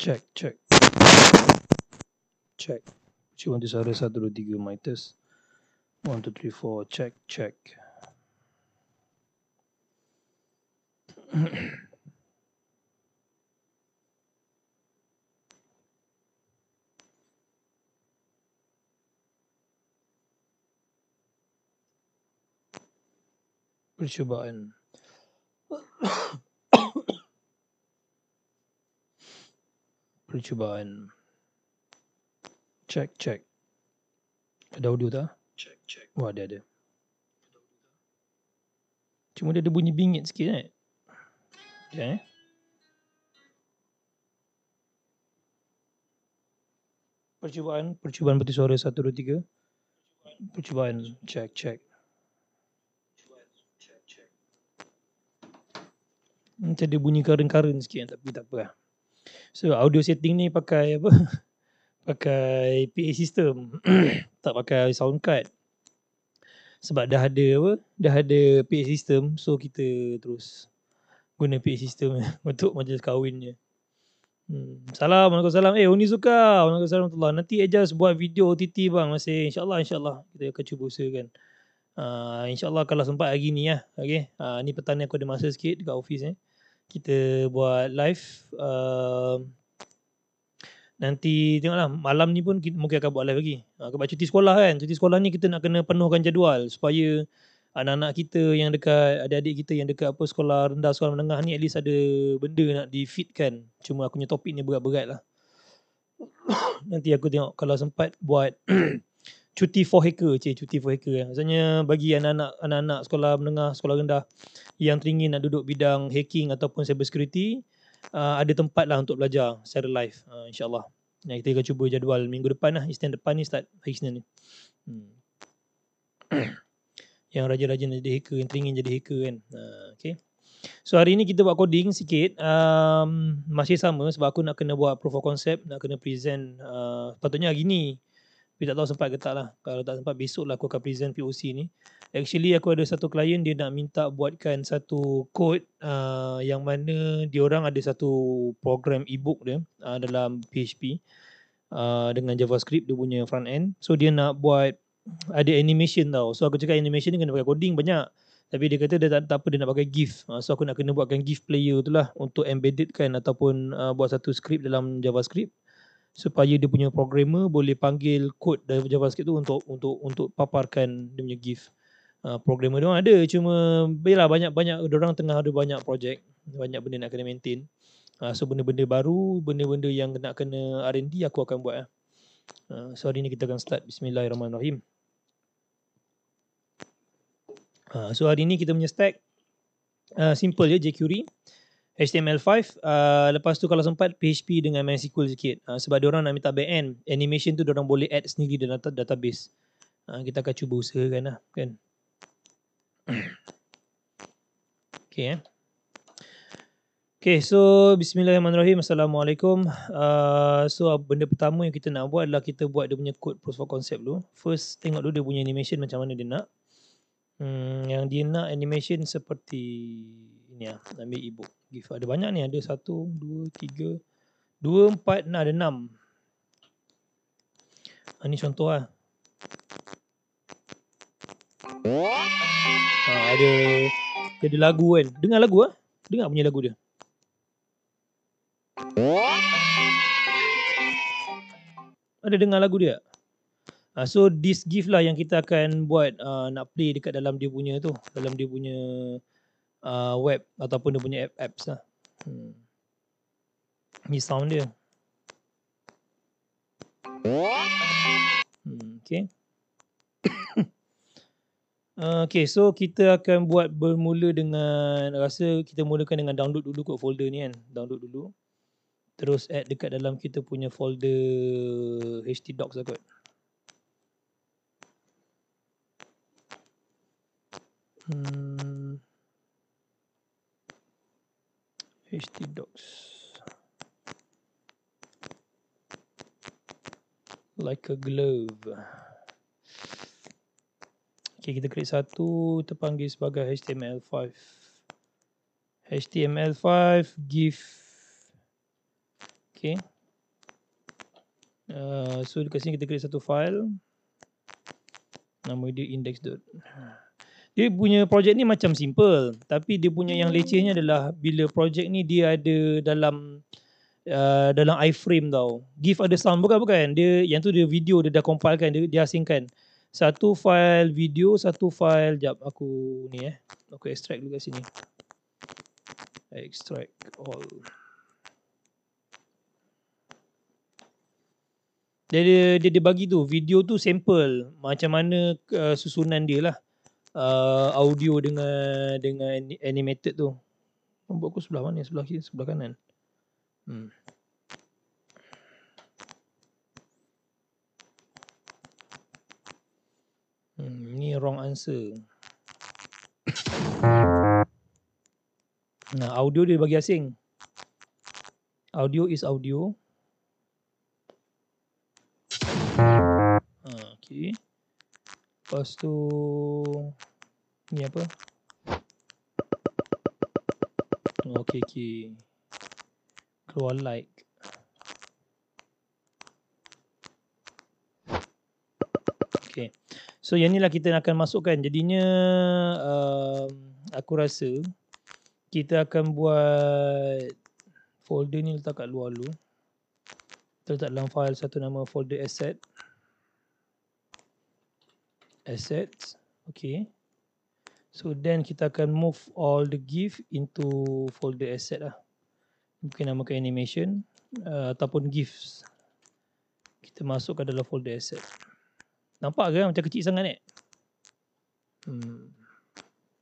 Check. Cuba untuk suara 1, 2, 3 mic test. 1, 2, 3, 4. Check. Percubaan. Check. Ada audio tak? Check. Wah, ada. Cuma dia ada bunyi bingit sikit Okay. Percubaan berarti suara 1, 2, 3. Percubaan. Check. Macam ada bunyi karen-karen sikit tapi tak apa lah. So audio setting ni pakai apa? Pakai PA system. Tak pakai sound card. Sebab dah ada PA system, so kita terus guna PA system untuk majlis kahwinnya. Assalamualaikum. Unizuka. Waalaikumsalam. Nanti Ejaz buat video OTT bang masih insyaAllah kita akan cuba usahakan. InsyaAllah kalau sempat hari ni lah. Okay. Ni petang ni aku ada masa sikit dekat office kita buat live. Nanti tengoklah malam ni pun kita mungkin akan buat live lagi. Sebab cuti sekolah kan. Cuti sekolah ni kita nak kena penuhkan jadual supaya anak-anak kita yang dekat, adik-adik kita yang dekat sekolah rendah, sekolah menengah ni at least ada benda nak di-feedkan. Cuma aku punya topik ni berat-berat lah. Nanti aku tengok kalau sempat buat cuti for hacker. Maksudnya bagi anak-anak sekolah menengah, sekolah rendah yang teringin nak duduk bidang hacking ataupun cyber security, ada tempat lah untuk belajar secara live, insyaAllah. Kita akan cuba jadual minggu depan lah. Isnin depan ni start hari Isnin ni. Yang rajin-rajin jadi hacker, yang teringin jadi hacker kan. Okay. So hari ni kita buat coding sikit. Masih sama sebab aku nak kena buat proof of concept, nak kena present. Patutnya hari ni, tapi tak tahu sempat ke tak lah. Kalau tak sempat besok lah aku akan present POC ni. Actually aku ada satu klien dia nak minta buatkan satu code yang mana diorang ada satu program ebook dia dalam PHP dengan JavaScript dia punya front end. So dia nak buat ada animation tau. So aku cakap animation ni kena pakai coding banyak. Tapi dia kata dia tak apa, dia nak pakai GIF. So aku nak kena buatkan GIF player tu lah untuk embedded kan ataupun buat satu script dalam JavaScript supaya dia punya programmer boleh panggil kod dari JavaScript tu untuk paparkan dia punya GIF. Programmer dia ada, cuma yalah banyak orang tengah ada banyak projek, banyak benda nak kena maintain. So benda-benda baru, benda-benda yang nak kena R&D aku akan buat. So hari ni kita akan start. Bismillahirrahmanirrahim. So hari ni kita punya stack simple je, jQuery, HTML5, lepas tu kalau sempat PHP dengan MySQL sikit. Sebab diorang nak minta backend, animation tu diorang boleh add sendiri dalam database. Kita akan cuba usahakan lah kan. Okay, so bismillahirrahmanirrahim. Assalamualaikum. So benda pertama yang kita nak buat adalah kita buat dia punya code proof of concept dulu. First tengok dulu dia punya animation macam mana dia nak. Yang dia nak animation seperti ini lah. Ambil ebook GIF. Ada banyak ni. Ada 1, 2, 3, 2, 4, ada 6. Ini contoh lah. Ada lagu kan. Dengar lagu lah. Dengar punya lagu dia. Ada dengar lagu dia. So this GIF lah yang kita akan buat nak play dekat dalam dia punya tu, dalam dia punya web ataupun dia punya apps lah. Ni sound dia. Okay. Okay, so kita akan buat bermula dengan, rasa kita mulakan dengan download dulu kot folder ni kan. Download dulu. Terus add dekat dalam kita punya folder htdocs lah kot. htdocs. Like a glove. Okay, kita create satu, kita panggil sebagai HTML5. HTML5 GIF. Okay, So dekat sini kita create satu file. Nama dia index. Dia punya projek ni macam simple, tapi dia punya yang lecehnya adalah bila projek ni dia ada dalam iframe tau. GIF ada sound bukan. Dia yang tu dia video dia dah compilekan, dia asingkan. Satu file video, satu file jap aku ni aku extract dulu kat sini. Extract all. Dia bagi tu video tu sample macam mana susunan dia lah. Audio dengan animated tu. Nombor aku sebelah mana? Sebelah kiri, sebelah kanan. Ni wrong answer. Nah, audio dia bagi asing. Audio is audio. Okay. Lepas tu ni apa? Okay. Keluar like. Okay. So yang ni lah kita akan masukkan. Jadinya aku rasa kita akan buat folder ni letak kat luar dulu. Kita letak dalam file satu nama folder asset. Assets. Okay. So then kita akan move all the GIF into folder asset lah. Mungkin namakan animation ataupun GIFs. Kita masukkan dalam folder asset. Nampak ke macam kecil sangat ni?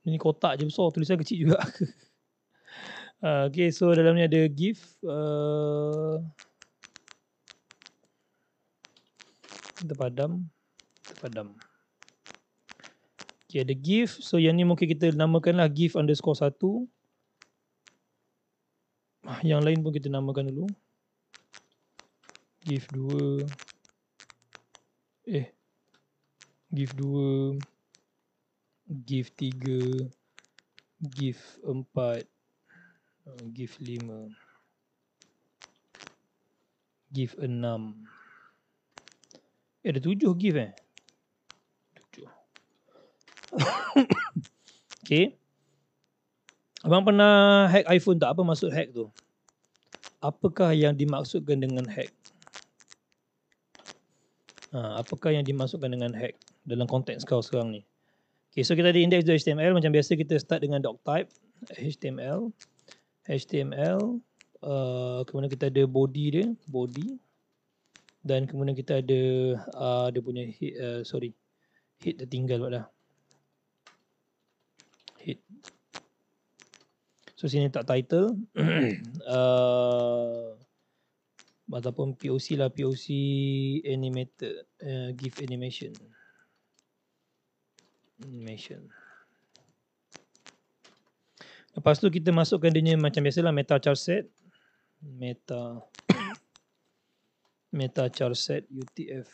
Ini kotak je besar, tulisan kecil juga. Okay, so dalam ni ada GIF. Kita padam. Okay, ada GIF. So yang ni mungkin kita namakanlah GIF _1. Yang lain pun kita namakan dulu. GIF 2. GIF 2. GIF 3. GIF 4. GIF 5. GIF 6. Ada 7 GIF 7. Okay. Abang pernah hack iPhone tak? Apa maksud hack tu? Apakah yang dimaksudkan dengan hack? Apakah yang dimaksudkan dengan hack dalam konteks kau sekarang ni? Okay, so kita ada index.html. Macam biasa kita start dengan doctype HTML. Kemudian kita ada body dia, body. Dan kemudian kita ada dia punya head tertinggal pula dah. Head. So sini tak title. Ataupun POC lah, POC animated, GIF animation. Lepas tu kita masukkan dia macam biasalah meta char set. Meta char set UTF.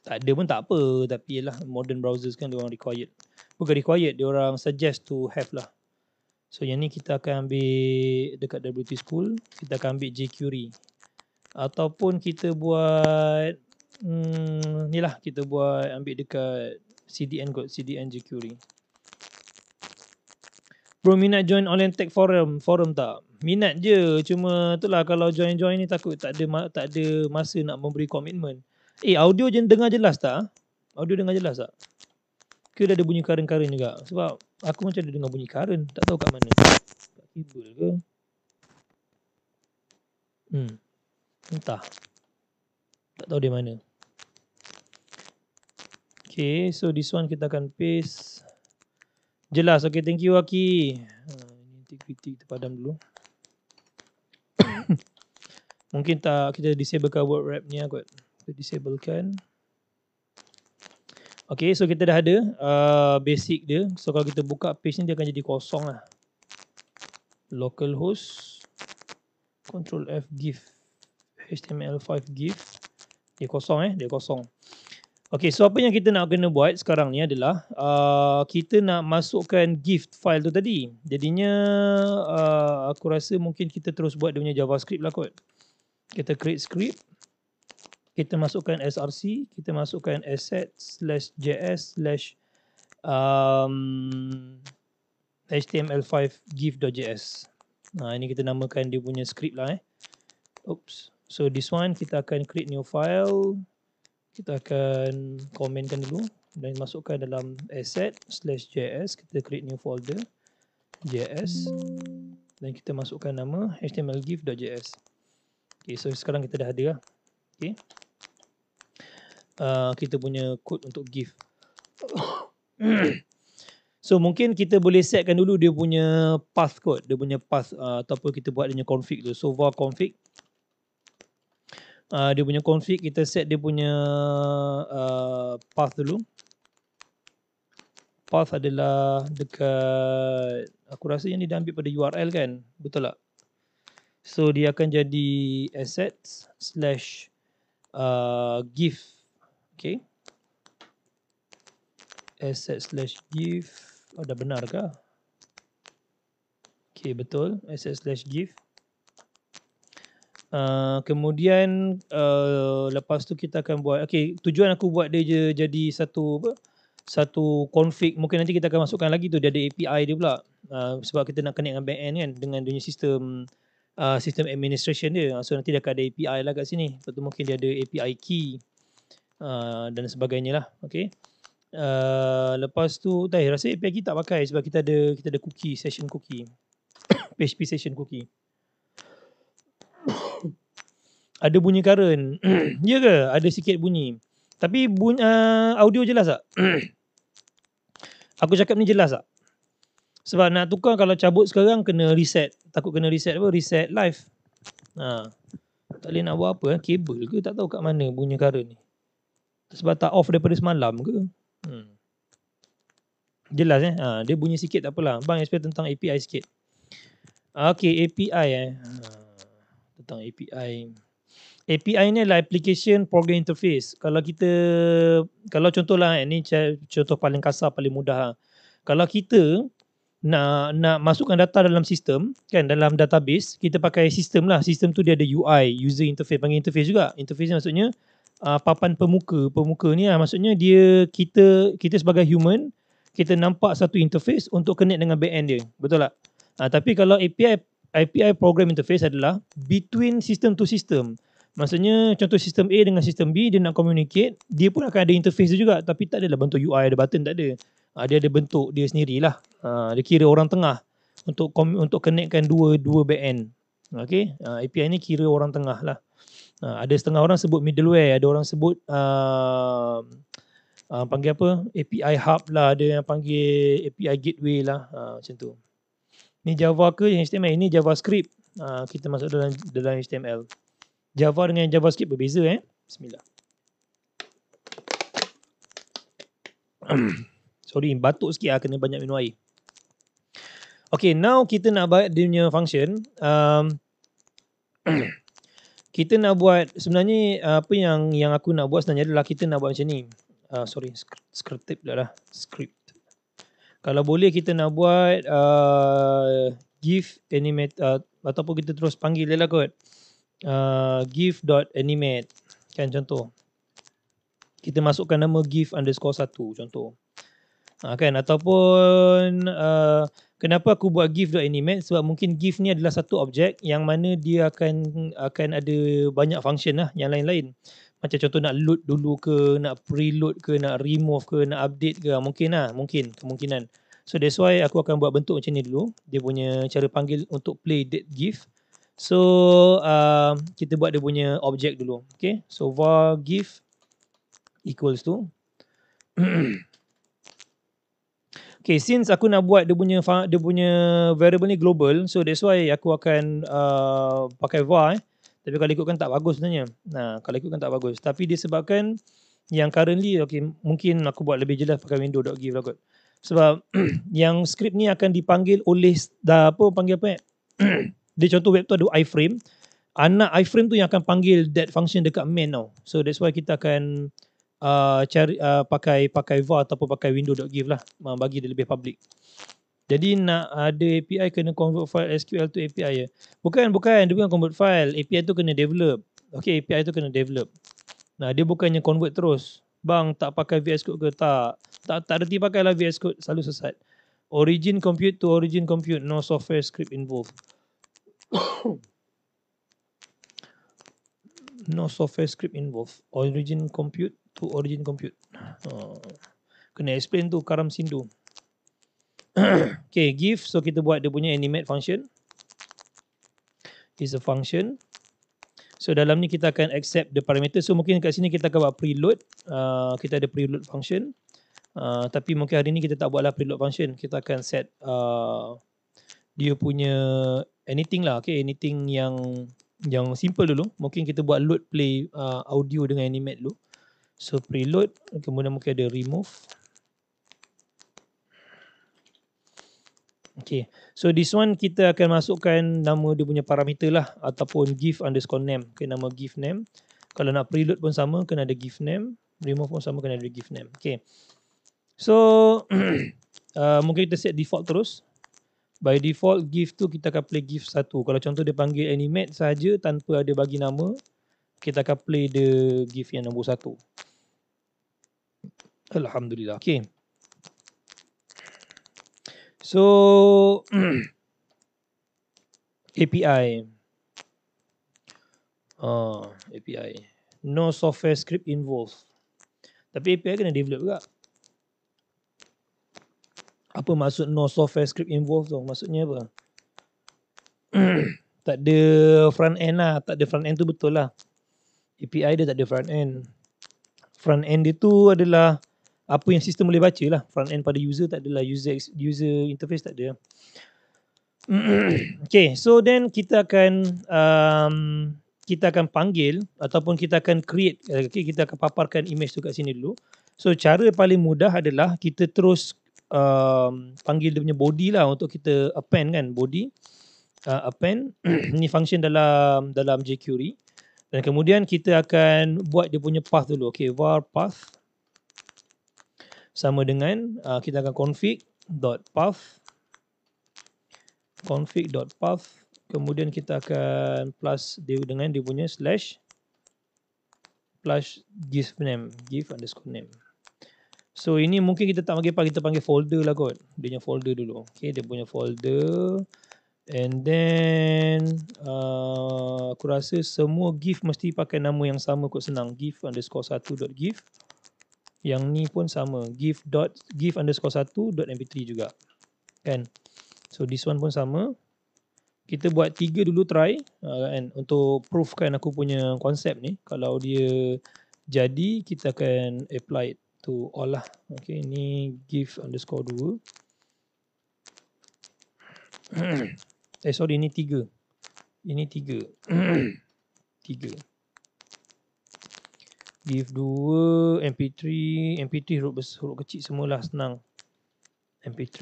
Tak ada pun tak apa, tapi yalah modern browsers kan dia orang required. Bukan required, dia orang suggest to have lah. So yang ni kita akan ambil dekat WT School, kita akan ambil jQuery. Ataupun kita buat ni lah, kita buat ambil dekat CDN kot, CDN jQuery. Bro, minat join online tech forum tak? Minat je, cuma itulah kalau join ni takut tak ada masa nak memberi komitmen. Audio je dengar jelas tak? Audio dengar jelas tak? Ke dah ada bunyi karen-karen juga? Sebab aku macam ada dengar bunyi karen, tak tahu kat mana. Kat kabel ke? Entah. Tak tahu di mana. Okay, so this one kita akan paste. Jelas, okay, thank you Aki. Integrity kita padam dulu. Mungkin tak kita disablekan word wrap ni kot. Kita disablekan. Okay, so kita dah ada basic dia. So kalau kita buka page ni dia akan jadi kosong lah. Localhost Ctrl F GIF HTML5 GIF. Dia kosong dia kosong. Okay, so apa yang kita nak kena buat sekarang ni adalah kita nak masukkan GIF file tu tadi. Jadinya aku rasa mungkin kita terus buat dia punya JavaScript lah kot. Kita create script. kita masukkan src, kita masukkan asset/js/ html5 gif.js. Ini kita namakan dia punya script lah. Oops. So this one kita akan create new file. Kita akan komenkan dulu dan masukkan dalam asset/js. Kita create new folder js dan kita masukkan nama html_gif.js. Okay, so sekarang kita dah ada lah. Okay. Kita punya code untuk GIF. So mungkin kita boleh setkan dulu dia punya path code, dia punya path ataupun kita buat dia punya config tu. So var config, dia punya config kita set dia punya path dulu. Path adalah dekat, aku rasa yang ni dah ambil pada URL kan, betul tak? So dia akan jadi assets/gif. Okay. Asset/gif. Dah benar ke? Okay, betul. Asset/gif. Kemudian lepas tu kita akan buat, okay, tujuan aku buat dia je jadi satu config. Mungkin nanti kita akan masukkan lagi tu, dia ada API dia pula. Sebab kita nak connect dengan backend kan, dengan dunia sistem administration dia. So nanti dia akan ada API lah kat sini. Lepas tu mungkin dia ada API key dan sebagainya lah. Okay. Lepas tu rasa API key tak pakai sebab kita ada cookie, session cookie. PHP session cookie. Ada bunyi current. Ya ke? Ada sikit bunyi. Tapi bunyi, audio jelas tak? Aku cakap ni jelas tak? Sebab nak tukar kalau cabut sekarang kena reset. Takut kena reset apa? Reset live. Tak boleh nak buat apa? Kabel ke? Tak tahu kat mana bunyi current ni. Sebab tak off daripada semalam ke? Jelas dia bunyi sikit tak apalah. Bang explain tentang API sikit. Okay, API tentang API. API ni adalah Application Program Interface. Kalau contohlah ni contoh paling kasar, paling mudah. Kalau kita nak masukkan data dalam sistem, kan, dalam database, kita pakai sistem lah. Sistem tu dia ada UI, user interface, panggil interface juga. Interface ni maksudnya papan pemuka. Pemuka ni maksudnya kita sebagai human, kita nampak satu interface untuk connect dengan backend dia. Betul tak? Tapi kalau API program interface adalah between system to system. Maksudnya contoh sistem A dengan sistem B, dia nak communicate, dia pun akan ada interface dia juga, tapi tak adalah bentuk UI, ada button, tak ada. Dia ada bentuk dia sendirilah. Dia kira orang tengah untuk connectkan dua backend. Okay? API ni kira orang tengah lah. Ada setengah orang sebut middleware, ada orang sebut panggil apa? API hub lah, ada yang panggil API gateway lah, macam tu. Ni Java ke HTML? Ini JavaScript. Kita masuk dalam HTML. Java dengan JavaScript berbeza Bismillah. Sorry, batuk sikit kena banyak minum air. Okay, now kita nak buat dia punya function. Kita nak buat, sebenarnya apa yang aku nak buat sebenarnya adalah kita nak buat macam ni. Sorry, script dah. Script. Kalau boleh kita nak buat GIF animate ataupun kita terus panggil dia lah kot. GIF.animate, kan, contoh. Kita masukkan nama GIF_1 contoh. Kan, ataupun kenapa aku buat GIF.animate, sebab mungkin GIF ni adalah satu objek yang mana dia akan ada banyak function lah yang lain-lain. Macam contoh nak load dulu ke, nak preload ke, nak remove ke, nak update ke, mungkin kemungkinan. So that's why aku akan buat bentuk macam ni dulu. Dia punya cara panggil untuk play that GIF. So kita buat dia punya objek dulu. Okay, so var GIF equals to okay, since aku nak buat dia punya variable ni global, so that's why aku akan pakai var. Tapi kalau ikutkan tak bagus sebenarnya. Kalau ikutkan tak bagus. Tapi disebabkan yang currently, okay, mungkin aku buat lebih jelas pakai window.gif lah kot. Sebab yang script ni akan dipanggil oleh dia contoh web tu ada iframe. Anak iframe tu yang akan panggil that function dekat main tau. So that's why kita akan cari pakai var ataupun pakai window.gif lah, bagi dia lebih public. Jadi nak ada API kena convert file SQL to API ya. Bukan, dia bukan convert file. API tu kena develop. Okay, API tu kena develop. Nah, dia bukannya convert terus. Bang, tak pakai VS Code ke? Tak reti pakailah VS Code, selalu sesat. Origin compute to origin compute, no software script involved. No software script involved. Origin compute to origin compute. Kena explain tu karam sindu. Okay, give. So kita buat dia punya animate function. Is a function. So dalam ni kita akan accept the parameter. So mungkin kat sini kita akan buat preload. Kita ada preload function. Tapi mungkin hari ni kita tak buatlah preload function. Kita akan set dia punya anything lah. Okay, anything yang simple dulu. Mungkin kita buat load play audio dengan animate dulu. So preload, kemudian mungkin ada remove. Okay, so this one kita akan masukkan nama dia punya parameter lah ataupun give underscore name. Okay, nama give name. Kalau nak preload pun sama, kena ada give name. Remove pun sama, kena ada give name. Okay, so mungkin kita set default terus. By default give tu kita akan play give 1. Kalau contoh dia panggil animate saja tanpa ada bagi nama, kita akan play the give yang nombor 1. Alhamdulillah. Okay. So API. API. No software script involved. Tapi API kena develop juga. Apa maksud no software script involved tu? Maksudnya apa? Tak ada front end lah. Tak ada front end tu betul lah. API dia tak ada front end. Front end dia tu adalah apa yang sistem boleh baca lah. Front end pada user tak adalah. User interface tak ada. Okay, so then kita akan panggil ataupun kita akan create. Okay, kita akan paparkan image tu kat sini dulu. So cara paling mudah adalah kita terus panggil dia punya body lah untuk kita append kan, body. Append ni function dalam jQuery. Dan kemudian kita akan buat dia punya path dulu. Okay, var path sama dengan kita akan config.path kemudian kita akan plus dia dengan dia punya slash give name, give underscore name. So ini mungkin kita tak panggil path, kita panggil folder lah kot. Dia punya folder dulu. Okay, dia punya folder. And then aku rasa semua give mesti pakai nama yang sama kot, senang. Give underscore 1.give. Yang ni pun sama. Give underscore 1.mp3 juga. Kan? So this one pun sama. Kita buat 3 dulu try. Kan? Untuk proofkan aku punya konsep ni. Kalau dia jadi, kita akan apply it to all lah. Okay, ni give underscore 2. Sorry, ini 3. Ini 3. 3. Give 2, mp3. mp3 huruf kecil semualah, senang. mp3.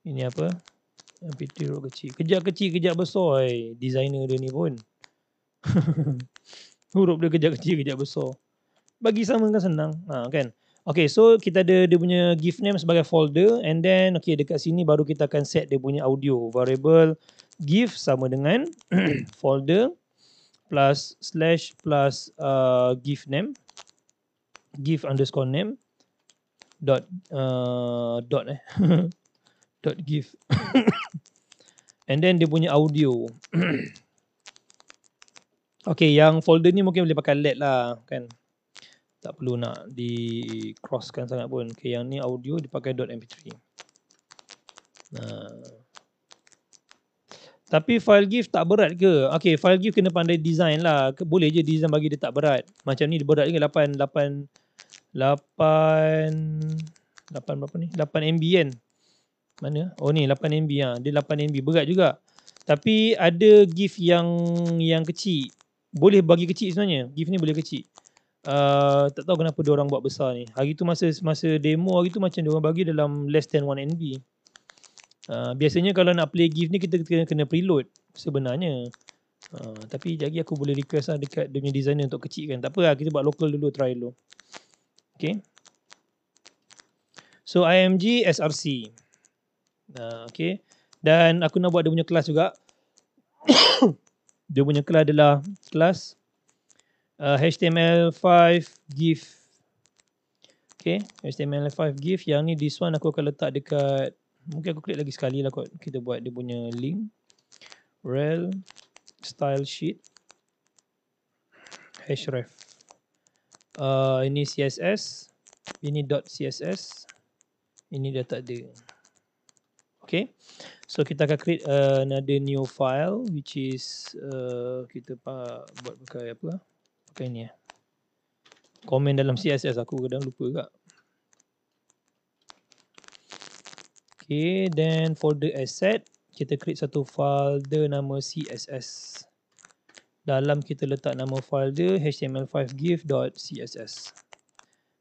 Ini apa? mp3 huruf kecil. Kejap kecil, kejap besar. Designer dia ni pun. Huruf dia kejap kecil, kejap besar. Bagi sama kan senang. Kan? Okay, so kita ada dia punya give name sebagai folder. And then, okay, dekat sini baru kita akan set dia punya audio. Variable give sama dengan folder plus slash plus give name. Give underscore name. Dot give. And then dia punya audio. Okay, yang folder ni mungkin boleh pakai LED lah. Kan? Tak perlu nak di crosskan sangat pun. Okay, yang ni audio dipakai .mp3. Tapi file GIF tak berat ke? Okay, file GIF kena pandai design lah. Boleh je design bagi dia tak berat. Macam ni dia berat ke 8 berapa ni? 8 MB kan? Mana? Oh ni 8 MB lah. Dia 8 MB berat juga. Tapi ada GIF yang kecil. Boleh bagi kecil sebenarnya. GIF ni boleh kecil. Tak tahu kenapa dia orang buat besar ni. Hari tu masa demo hari tu macam dia orang bagi dalam less than 1 MB. Biasanya kalau nak play GIF ni kita kena preload sebenarnya. Tapi lagi aku boleh request lah dekat dia punya designer untuk kecil kan. Tak apa lah, kita buat local dulu, try dulu. Okay. So IMG SRC. Okay. Dan aku nak buat dia punya kelas juga. Dia punya kelas adalah kelas HTML5 GIF. Okay, HTML5 GIF. Yang ni this one aku akan letak dekat, mungkin aku klik lagi sekali lah kot. Kita buat dia punya link. Rel style sheet href. Ini CSS. Ini .css. Ini dah tak ada. Okay. So kita akan create another new file which is kita buat pakai apa? Pakai ni ya. Komen dalam CSS aku kadang lupa juga. Okay, then folder asset kita create satu folder nama CSS. Dalam kita letak nama folder html5gif.css.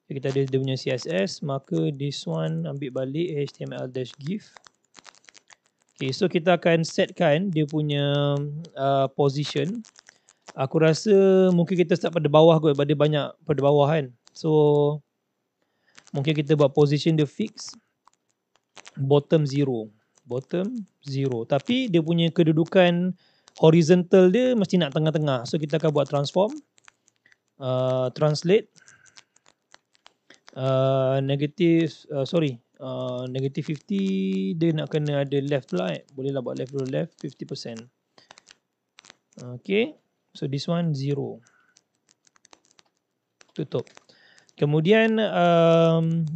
Okay, kita ada dia punya CSS, maka this one ambil balik html-gif. Okay, so kita akan setkan dia punya position. Aku rasa mungkin kita start pada bawah kot, pada banyak pada bawah kan. So mungkin kita buat position dia fix bottom 0. Bottom 0. Tapi dia punya kedudukan horizontal dia mesti nak tengah-tengah. So kita akan buat transform. Translate. Negative 50 dia nak kena ada left pula boleh lah buat left dulu, left 50%. Okay, so this one 0. Tutup. Kemudian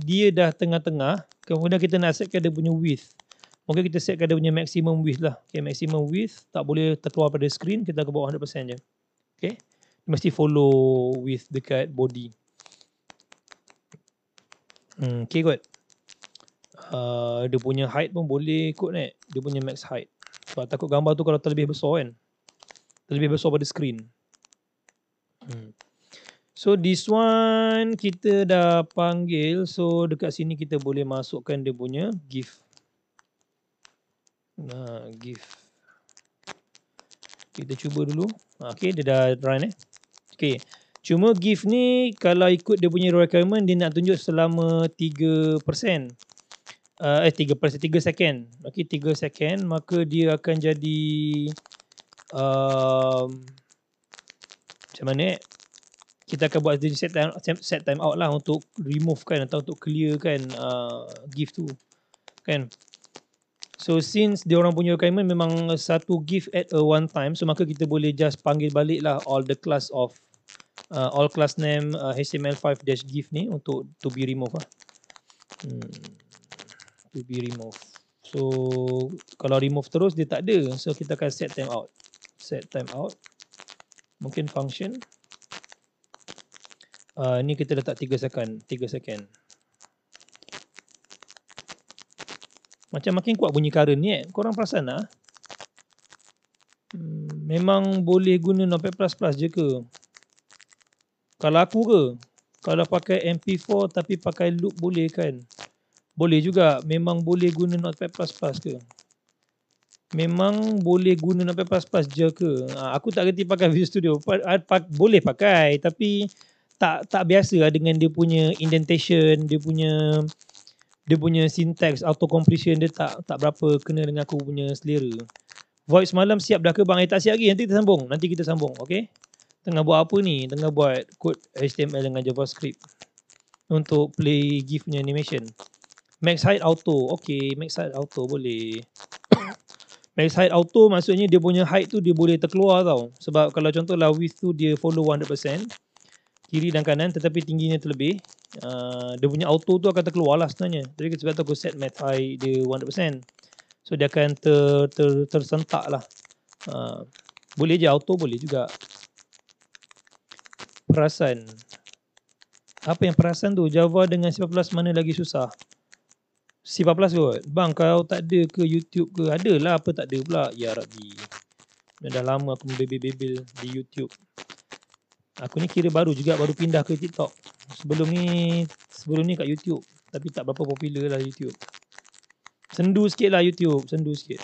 dia dah tengah-tengah. Kemudian kita nak setkan dia punya width. Mungkin kita setkan dia punya maximum width lah. Okay, maximum width tak boleh terkeluar pada screen, kita akan buat 100% je. Okay, mesti follow width dekat body. Okay kot. Dia punya height pun boleh kot ni. Dia punya max height. Sebab takut gambar tu kalau terlebih besar kan. Terlebih besar pada screen. So this one kita dah panggil. So dekat sini kita boleh masukkan dia punya GIF. GIF. Kita cuba dulu. Okay, dia dah run Okay. Cuma GIF ni kalau ikut dia punya requirement dia nak tunjuk selama 3%. 3 second. Okay, 3 second. Maka dia akan jadi macam mana kita akan buat set time out lah untuk remove kan atau untuk clear kan GIF tu kan. So since dia orang punya requirement memang satu GIF at a one time, so maka kita boleh just panggil balik lah all the class of all class name HTML5-GIF ni untuk to be removed lah. To be removed. So kalau remove terus dia tak ada, so kita akan set time out. Set time out. Mungkin function. Ni kita letak 3 second. Macam makin kuat bunyi current ni korang perasan tak? Memang boleh guna Notepad++ je ke? Kalau aku ke? Kalau pakai MP4 tapi pakai loop boleh kan? Boleh juga. Memang boleh guna Notepad++ ke? Memang boleh guna Notepad++ je ke? Aku tak kerti pakai Visual Studio. Boleh pakai tapi tak biasa lah dengan dia punya indentation, dia punya syntax, auto completion dia tak berapa kena dengan aku punya selera. Void semalam siap dah ke bang? Tak siap lagi, nanti kita sambung. Okay, tengah buat apa ni? Tengah buat code HTML dengan JavaScript untuk play GIF punya animation. Max height auto. Okay, max height auto boleh. Max height auto maksudnya dia punya height tu dia boleh terkeluar tau. Sebab kalau contohlah width tu dia follow 100% kiri dan kanan tetapi tingginya terlebih, dia punya auto tu akan terkeluar lah sebenarnya. Jadi sebab tu aku set max height dia 100%. So dia akan tersentak lah. Boleh je auto, boleh juga. Perasan. Apa yang perasan tu? Java dengan C++ mana lagi susah? C++ kot. Bang kau tak ada ke YouTube ke? Adalah, apa tak ada pula? Ya Rabbi. Dah lama aku membebel-bebel di YouTube. Aku ni kira baru juga, baru pindah ke TikTok. Sebelum ni kat YouTube. Tapi tak berapa popular lah YouTube. Sendu sikit lah YouTube, sendu sikit.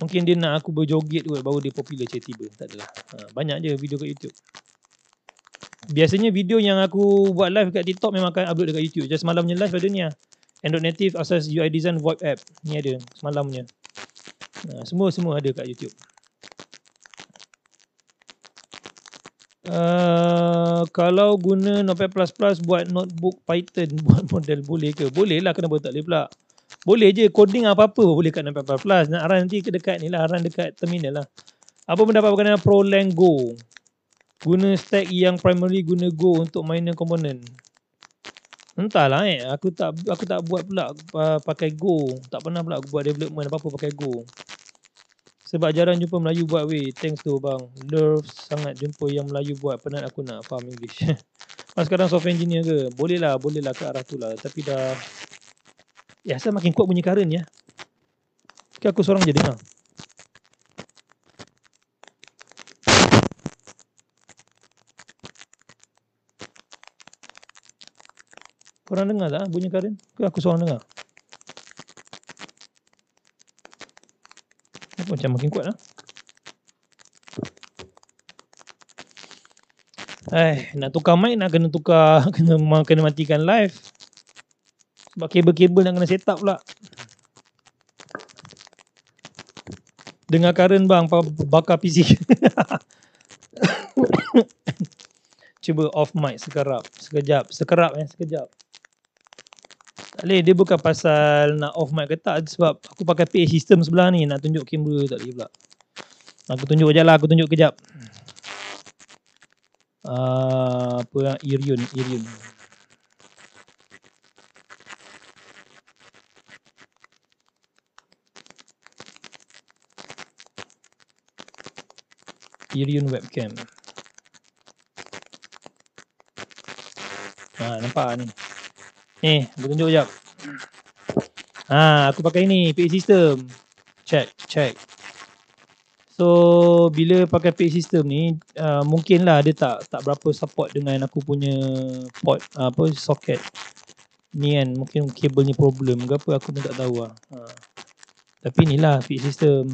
Mungkin dia nak aku berjoget kot, baru dia popular tiba-tiba. Tak adalah. Banyak je video kat YouTube. Biasanya video yang aku buat live kat TikTok memang akan upload dekat YouTube. Just semalam punya live ada ni lah. Android Native Access UI Design VoIP App. Ni ada semalam punya. Semua ada kat YouTube. Kalau guna Notepad++ buat notebook Python, buat model boleh ke? Boleh lah, kenapa tak boleh pula? Boleh je, coding apa-apa boleh kat Notepad++. Nak run nanti dekat ni lah, run dekat terminal lah. Apa pendapat berkenaan ProLang Go? Guna stack yang primary guna Go untuk minor component. Entahlah aku tak buat pula pakai Go. Tak pernah pula aku buat development apa-apa pakai Go. Sebab jarang jumpa Melayu buat weh. Thanks tu bang. Love sangat jumpa yang Melayu buat. Penat aku nak faham English. Mas sekarang software engineer ke? Boleh lah ke arah tu lah. Tapi dah asal makin kuat bunyi current ya. Ke aku seorang je dengar. Korang dengar tak bunyi current? Ke aku seorang dengar? Apa macam makin kuat lah. Nak tukar mic nak kena tukar kena matikan live. Sebab kabel-kabel nak kena set up pula. Dengar current bang, bakar PC. Cuba off mic sekejap. Sekejap. Tak boleh, dia bukan pasal nak off mic ke tak, sebab aku pakai PA system sebelah ni, nak tunjuk kamera tak boleh pula. Aku tunjuk kejap lah, kejap. Apa yang Irion. Irion webcam. Nampak ni. Aku tunjuk kejap. Aku pakai ni, PA system. Check. So, bila pakai PA system ni, mungkinlah dia tak berapa support dengan aku punya port, socket. Ni kan, mungkin kabel ni problem ke apa, aku pun tak tahu lah. Tapi ni lah PA system.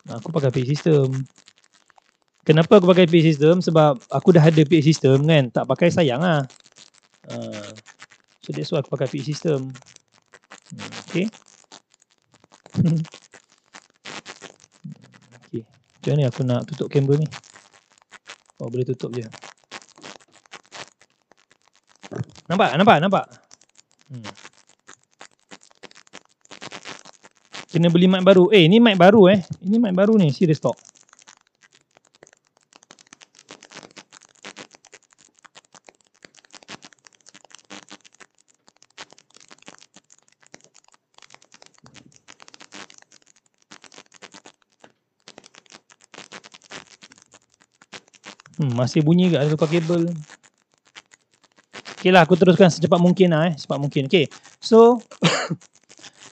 Aku pakai PA system. Kenapa aku pakai PA system? Sebab aku dah ada PA system kan, tak pakai sayang lah. So that's why aku pakai PA system. Okay. Macam ni aku nak tutup kamera ni. Boleh tutup je. Nampak? Kena beli mic baru. Ni mic baru Ini mic baru ni, serious talk. Masih bunyi ke? Ada tukar kabel. Okay lah, aku teruskan secepat mungkin lah secepat mungkin. Okay, so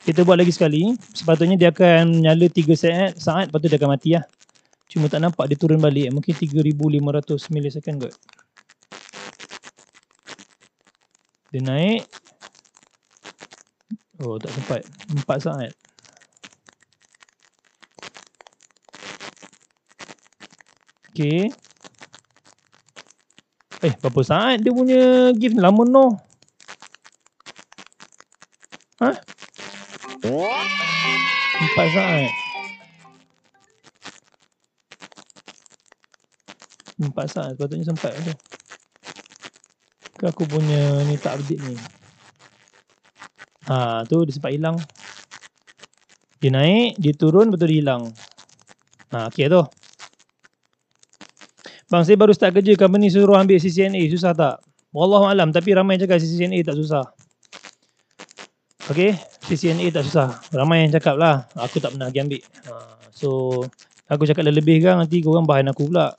kita buat lagi sekali. Sepatutnya dia akan nyala 3 saat, lepas tu dia akan mati lah. Cuma tak nampak dia turun balik. Mungkin 3500 millisecond kot. Dia naik. Tak sempat. 4 saat. Okay. Berapa saat dia punya gift lama no? 4 saat. 4 saat sepatutnya sempat tu. Ke aku punya ni tak update ni. Tu dia sempat hilang. Dia naik, dia turun, betul dia hilang. Okay tu. Bang, saya baru start kerja, company suruh ambil CCNA, susah tak? Wallahualam, tapi ramai cakap CCNA tak susah. Okay, CCNA tak susah. Ramai yang cakap lah, aku tak pernah pergi ambil. So, aku cakap lebih kan, nanti korang bahan aku pula.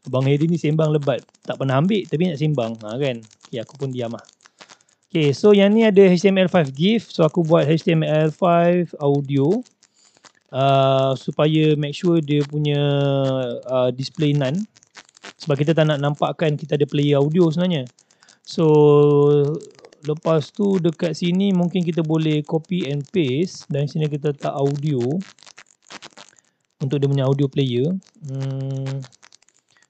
Abang Hedi ni sembang lebat. Tak pernah ambil, tapi nak sembang. Kan? Okay, aku pun diam lah. Okay, so yang ni ada HTML5 GIF. So, aku buat HTML5 audio. Supaya make sure dia punya display none. Sebab kita tak nak nampakkan kita ada player audio sebenarnya. So lepas tu dekat sini mungkin kita boleh copy and paste. Dan sini kita letak audio untuk dia punya audio player.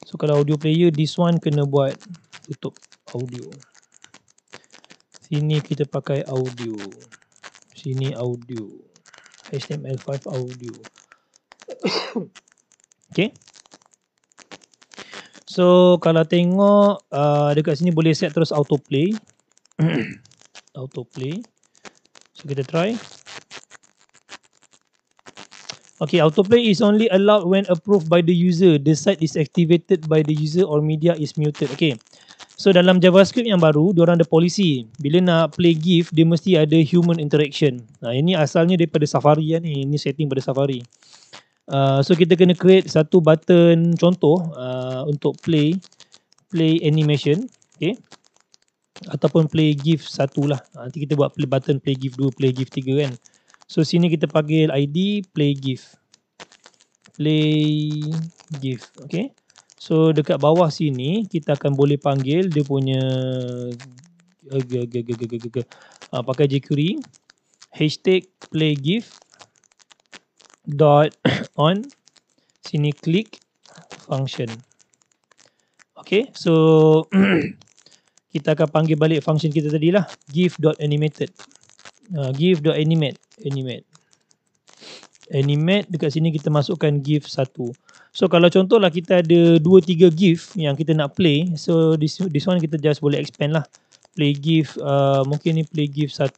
So kalau audio player, this one kena buat tutup audio. Sini kita pakai audio. Sini audio. HTML5 audio. Okay. So kalau tengok dekat sini boleh set terus autoplay. Autoplay. So kita try. Okay, autoplay is only allowed when approved by the user. The site is activated by the user or media is muted. Okay. So dalam JavaScript yang baru, diorang ada polisi. Bila nak play GIF, dia mesti ada human interaction. Ini asalnya daripada Safari ni. Ini setting pada Safari. So kita kena create satu button contoh untuk play animation. Okay. Ataupun play GIF satu lah. Nanti kita buat play button play GIF 2, play GIF 3 kan. So sini kita panggil ID play GIF. Play GIF. Okay. So dekat bawah sini kita akan boleh panggil dia punya pakai jQuery hashtag play GIF dot on sini klik function. Okay. So kita akan panggil balik function kita tadi lah, gif.animated. Gif.animate. Animate dekat sini kita masukkan GIF 1. So kalau contohlah kita ada 2-3 GIF yang kita nak play, so this one kita just boleh expand lah. Play GIF, mungkin ni play GIF 1.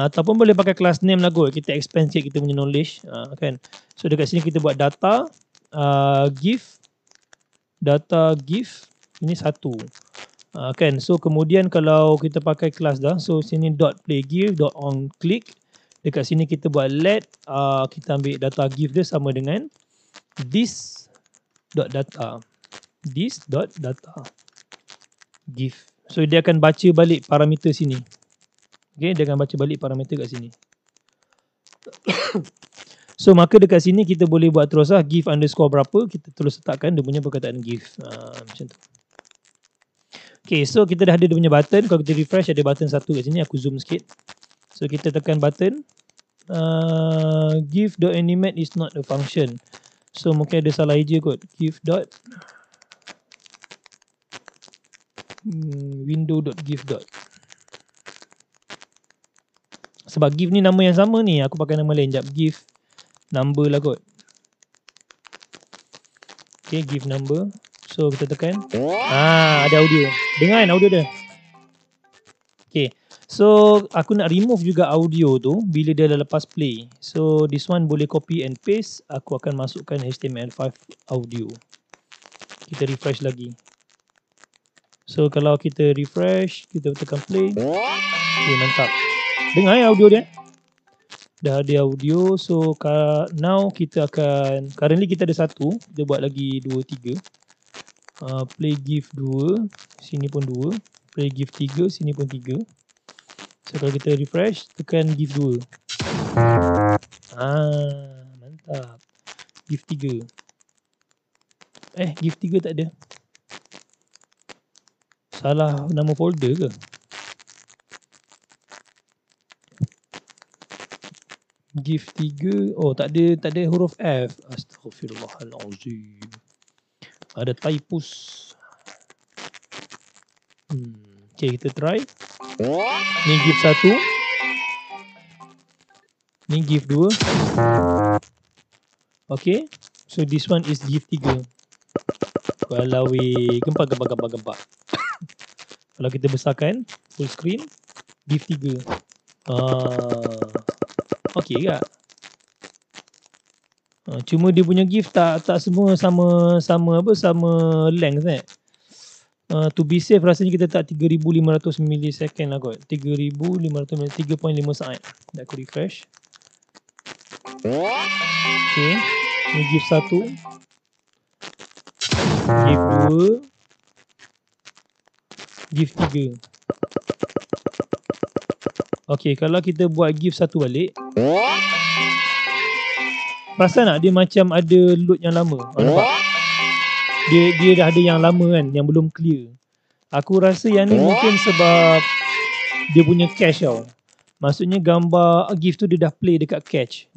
Ataupun boleh pakai class name lah kot. Kita expand sikit kita punya knowledge kan. So dekat sini kita buat data GIF, data GIF ini 1. Kan. So kemudian kalau kita pakai kelas dah, so sini dot play GIF dot on click. Dekat sini kita buat let, kita ambil data GIF dia sama dengan this.data. This.data GIF. So dia akan baca balik parameter sini. Okay, dia akan baca balik parameter kat sini. So maka dekat sini kita boleh buat terus lah GIF underscore berapa, kita terus letakkan dia punya perkataan GIF. Macam tu. Okay, so kita dah ada dia punya button. Kalau kita refresh ada button satu kat sini, aku zoom sikit. So kita tekan button. GIF.animate is not a function. So mungkin ada salah eja kot. GIF. Window.gif. Sebab GIF ni nama yang sama ni, aku pakai nama lain. Sekejap, GIF number lah kot. Okay, GIF number. So kita tekan. Ada audio. Dengar kan audio dia. Okay. So aku nak remove juga audio tu bila dia dah lepas play. So this one boleh copy and paste. Aku akan masukkan HTML5 audio. Kita refresh lagi. So kalau kita refresh, kita tekan play. Okay, mantap. Dengar audio dia. Dah ada audio. So now kita akan, currently kita ada 1. Kita buat lagi 2, 3. Play GIF 2. Sini pun 2. Play GIF 3. Sini pun 3. So kalau kita refresh, tekan GIF 2. Mantap. GIF 3. GIF 3 tak ada. Salah nama folder ke? GIF 3. Oh, tak ada huruf F. Astaghfirullahalazim. Ada typos. Okay, kita try. Ni GIF 1. Ni GIF 2. Okay. So this one is GIF 3. Kalau gempak. Kalau kita besarkan full screen, GIF 3. Okay tak? Cuma dia punya GIF tak semua sama length to be safe rasanya kita tak 3500 millisecond lah kot. 3500 3.5 saat. Dah aku refresh. Okay. Ni GIF 1. GIF 2. GIF 3. Okay, kalau kita buat GIF 1 balik. Perasan tak dia macam ada load yang lama? Nampak? Dia dah ada yang lama kan, yang belum clear. Aku rasa yang ni mungkin sebab dia punya cache tau. Maksudnya gambar GIF tu dia dah play dekat cache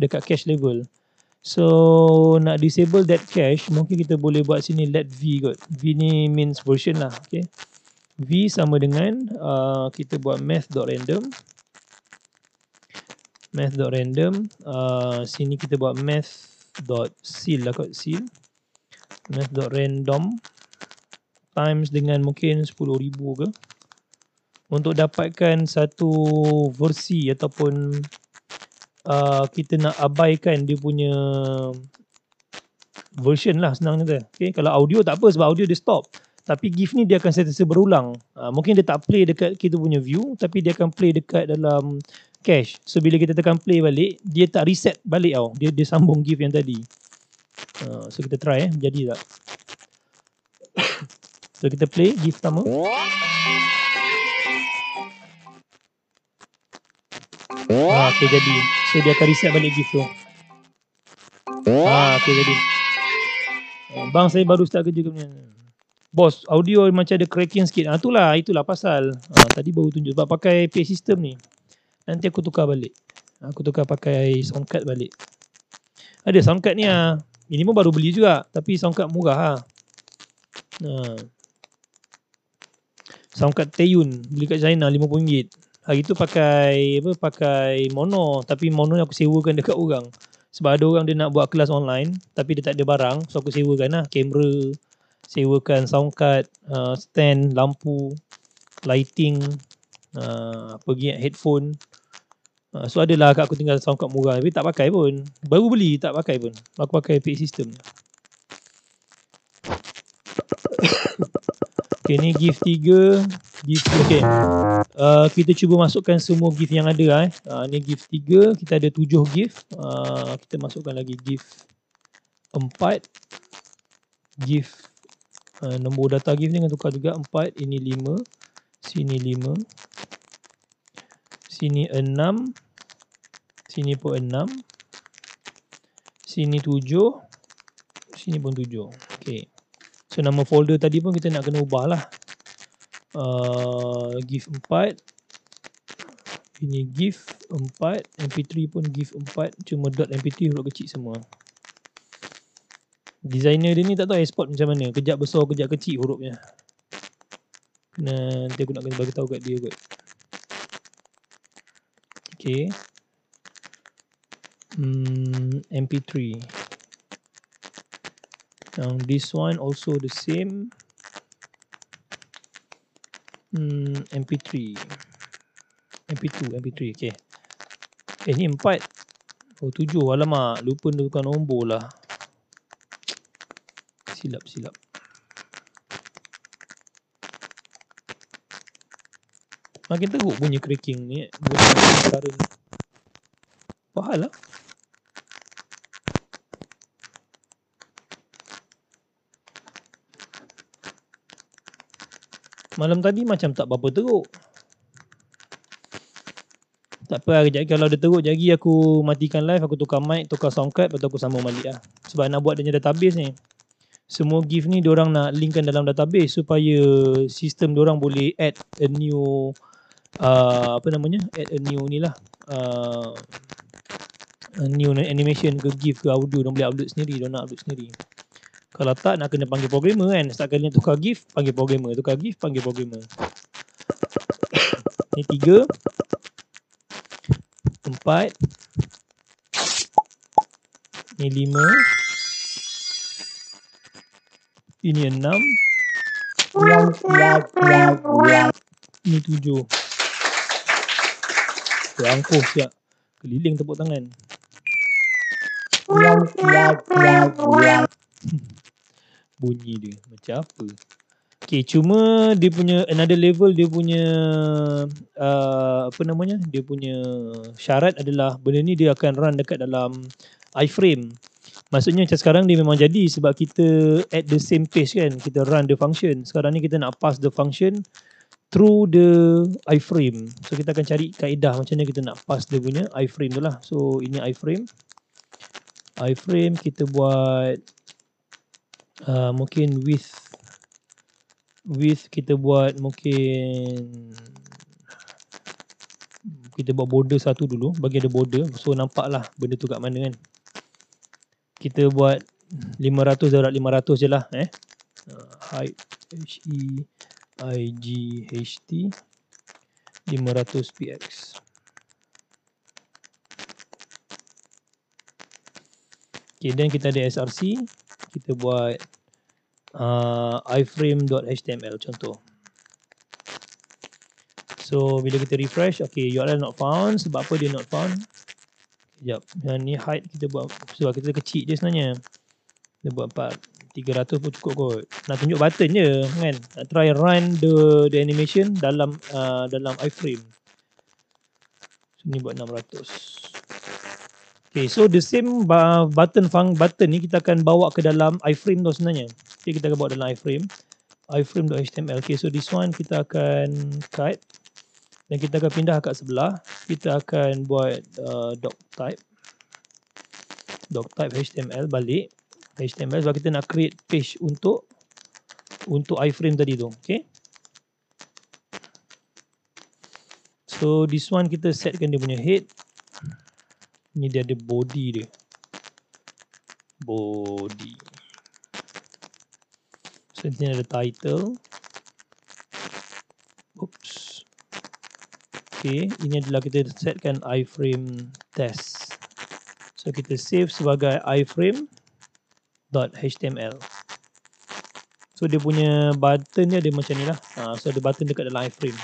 level. So nak disable that cache, mungkin kita boleh buat sini let v kot. V ni means version lah. Okay. V sama dengan kita buat math.random. Sini kita buat math.seal lah kot, seal. math.random times dengan mungkin 10,000 ke, untuk dapatkan satu versi ataupun kita nak abaikan dia punya version lah, senang kata. Okay, kalau audio tak apa sebab audio dia stop. Tapi GIF ni dia akan sentiasa berulang. Mungkin dia tak play dekat kita punya view, tapi dia akan play dekat dalam cache. So bila kita tekan play balik, dia tak reset balik tau. Dia sambung GIF yang tadi. So kita try jadi tak? So kita play GIF pertama. Okay jadi. So dia akan reset balik GIF tu. Okay jadi. Bang saya baru start kerja ke punya. Bos, audio macam ada cracking sikit. Itulah pasal. Tadi baru tunjuk sebab pakai PA system ni. Nanti aku tukar balik. Aku tukar pakai sound card balik. Ada sound card ni Ini pun baru beli juga, tapi sound card murah Sound card Teyun, beli kat China RM50. Hari tu pakai mono, tapi mono ni aku sewakan dekat orang. Sebab ada orang dia nak buat kelas online, tapi dia tak ada barang, so aku sewakan kamera, sewakan sound card, stand, lampu, lighting, pergi headphone. So adalah kat aku tinggal sound card murah, tapi tak pakai pun. Baru beli, tak pakai pun. Aku pakai PA system. Okay, ni GIF 3, GIF okay. Kita cuba masukkan semua GIF yang ada ni GIF 3, kita ada 7 GIF. Kita masukkan lagi GIF 4. GIF nombor data GIF ni dengan tukar juga 4, ini 5, sini 5, sini 6, sini pun 6, sini 7, sini pun 7. Okay. So nama folder tadi pun kita nak kena ubah lah. GIF 4, ini GIF 4, MP3 pun GIF 4, cuma .mp3 huruf kecil semua. Designer dia ni tak tahu export macam mana, kejap besar kejap kecil hurufnya. Nanti aku nak kena bagi tahu kat dia kot. Okay. MP3. Now this one also the same. MP3, MP2, MP3, okay. Ni 4. 7, alamak, lupa tukar nombor lah. Silap. Makin teruk bunyi cracking ni. Bunyi suara ni. Fahal lah. Malam tadi macam tak berapa teruk. Tak apa, kejap kalau dia teruk lagi aku matikan live, aku tukar mic, tukar sound card, lepas tu aku sambung balik lah. Sebab nak buat dia punya database ni. Semua GIF ni diorang nak linkkan dalam database supaya sistem diorang boleh add a new add a new ni lah, a new animation ke GIF ke audio, diorang boleh upload sendiri, diorang nak upload sendiri. Kalau tak, nak kena panggil programmer kan. Setiap kali nak tukar GIF, panggil programmer. Tukar GIF, panggil programmer. Ni 3, 4, ni 5, ini 6, ni 7. Terangkuh siap. Keliling tepuk tangan. Bunyi dia macam apa? Okay, cuma dia punya another level, dia punya dia punya syarat adalah benda ni dia akan run dekat dalam iframe. Maksudnya macam sekarang dia memang jadi sebab kita at the same pace kan, kita run the function. Sekarang ni kita nak pass the function through the iframe. So kita akan cari kaedah macam mana kita nak pass dia punya iframe tu lah. So ini iframe. Iframe kita buat mungkin width kita buat mungkin kita buat border satu dulu, bagi ada border, so nampak lah benda tu kat mana kan. Kita buat 500 darab 500 je lah height HEIGHT 500 px. Okay, then kita ada SRC, kita buat iframe.html contoh. So bila kita refresh, okay, URL not found. Sebab apa dia not found? Sekejap, yang ni height kita buat sebab kita kecil je sebenarnya. Kita buat 300 pun cukup kot. Nak tunjuk button je kan. Nak try run the animation dalam iframe. So ni buat 600. Okay, so the same button ni kita akan bawa ke dalam iframe tu sebenarnya. Okay, kita akan bawa dalam iframe.html. Okay, so this one kita akan cut dan kita akan pindah kat sebelah. Kita akan buat doctype HTML balik. HTML sebab kita nak create page untuk iframe tadi tu. Okay. So this one kita setkan dia punya head. Ni dia ada body dia. Body. So sini ada title. Oops. Okay, ini adalah kita setkan iframe test. So kita save sebagai iframe.html. So dia punya button dia ada macam ni lah. So ada button dekat dalam iframe.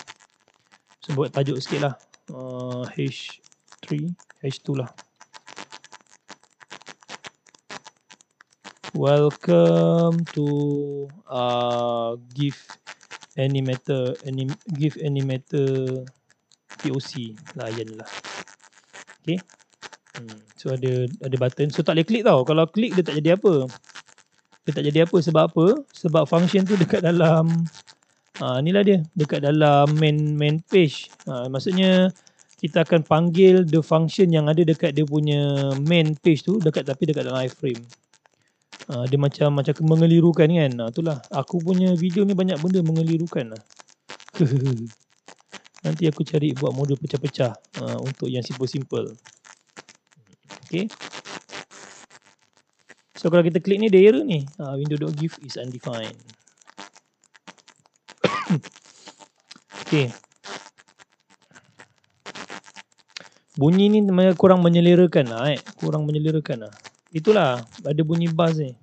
So buat tajuk sikit lah. H2 lah. Welcome to GIF animator POC. Layan lah. Okay. So ada button. So tak boleh klik tau. Kalau klik dia tak jadi apa. Dia tak jadi apa sebab apa? Sebab function tu dekat dalam inilah dia. Dekat dalam main page. Maksudnya kita akan panggil the function yang ada dekat dia punya main page tu tapi dekat dalam iframe. Dia macam mengelirukan kan. Itulah. Aku punya video ni banyak benda mengelirukan lah. Nanti aku cari buat model pecah-pecah untuk yang simple-simple. Okay. So kalau kita klik ni dia error ni. Window.gif is undefined. Okay. Bunyi ni kurang menyelerakan lah. Kurang menyelerakan lah. Itulah, ada bunyi buzz ni.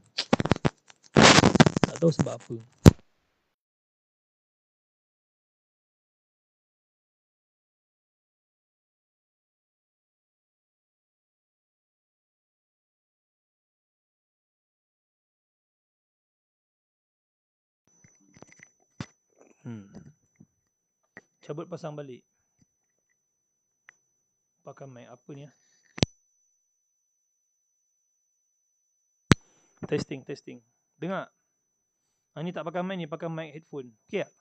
Tak tahu sebab apa. Cabut pasang balik. Pakai mic apa ni? Testing. Dengar? Ni tak pakai mic ni, pakai mic headphone. Okay tak?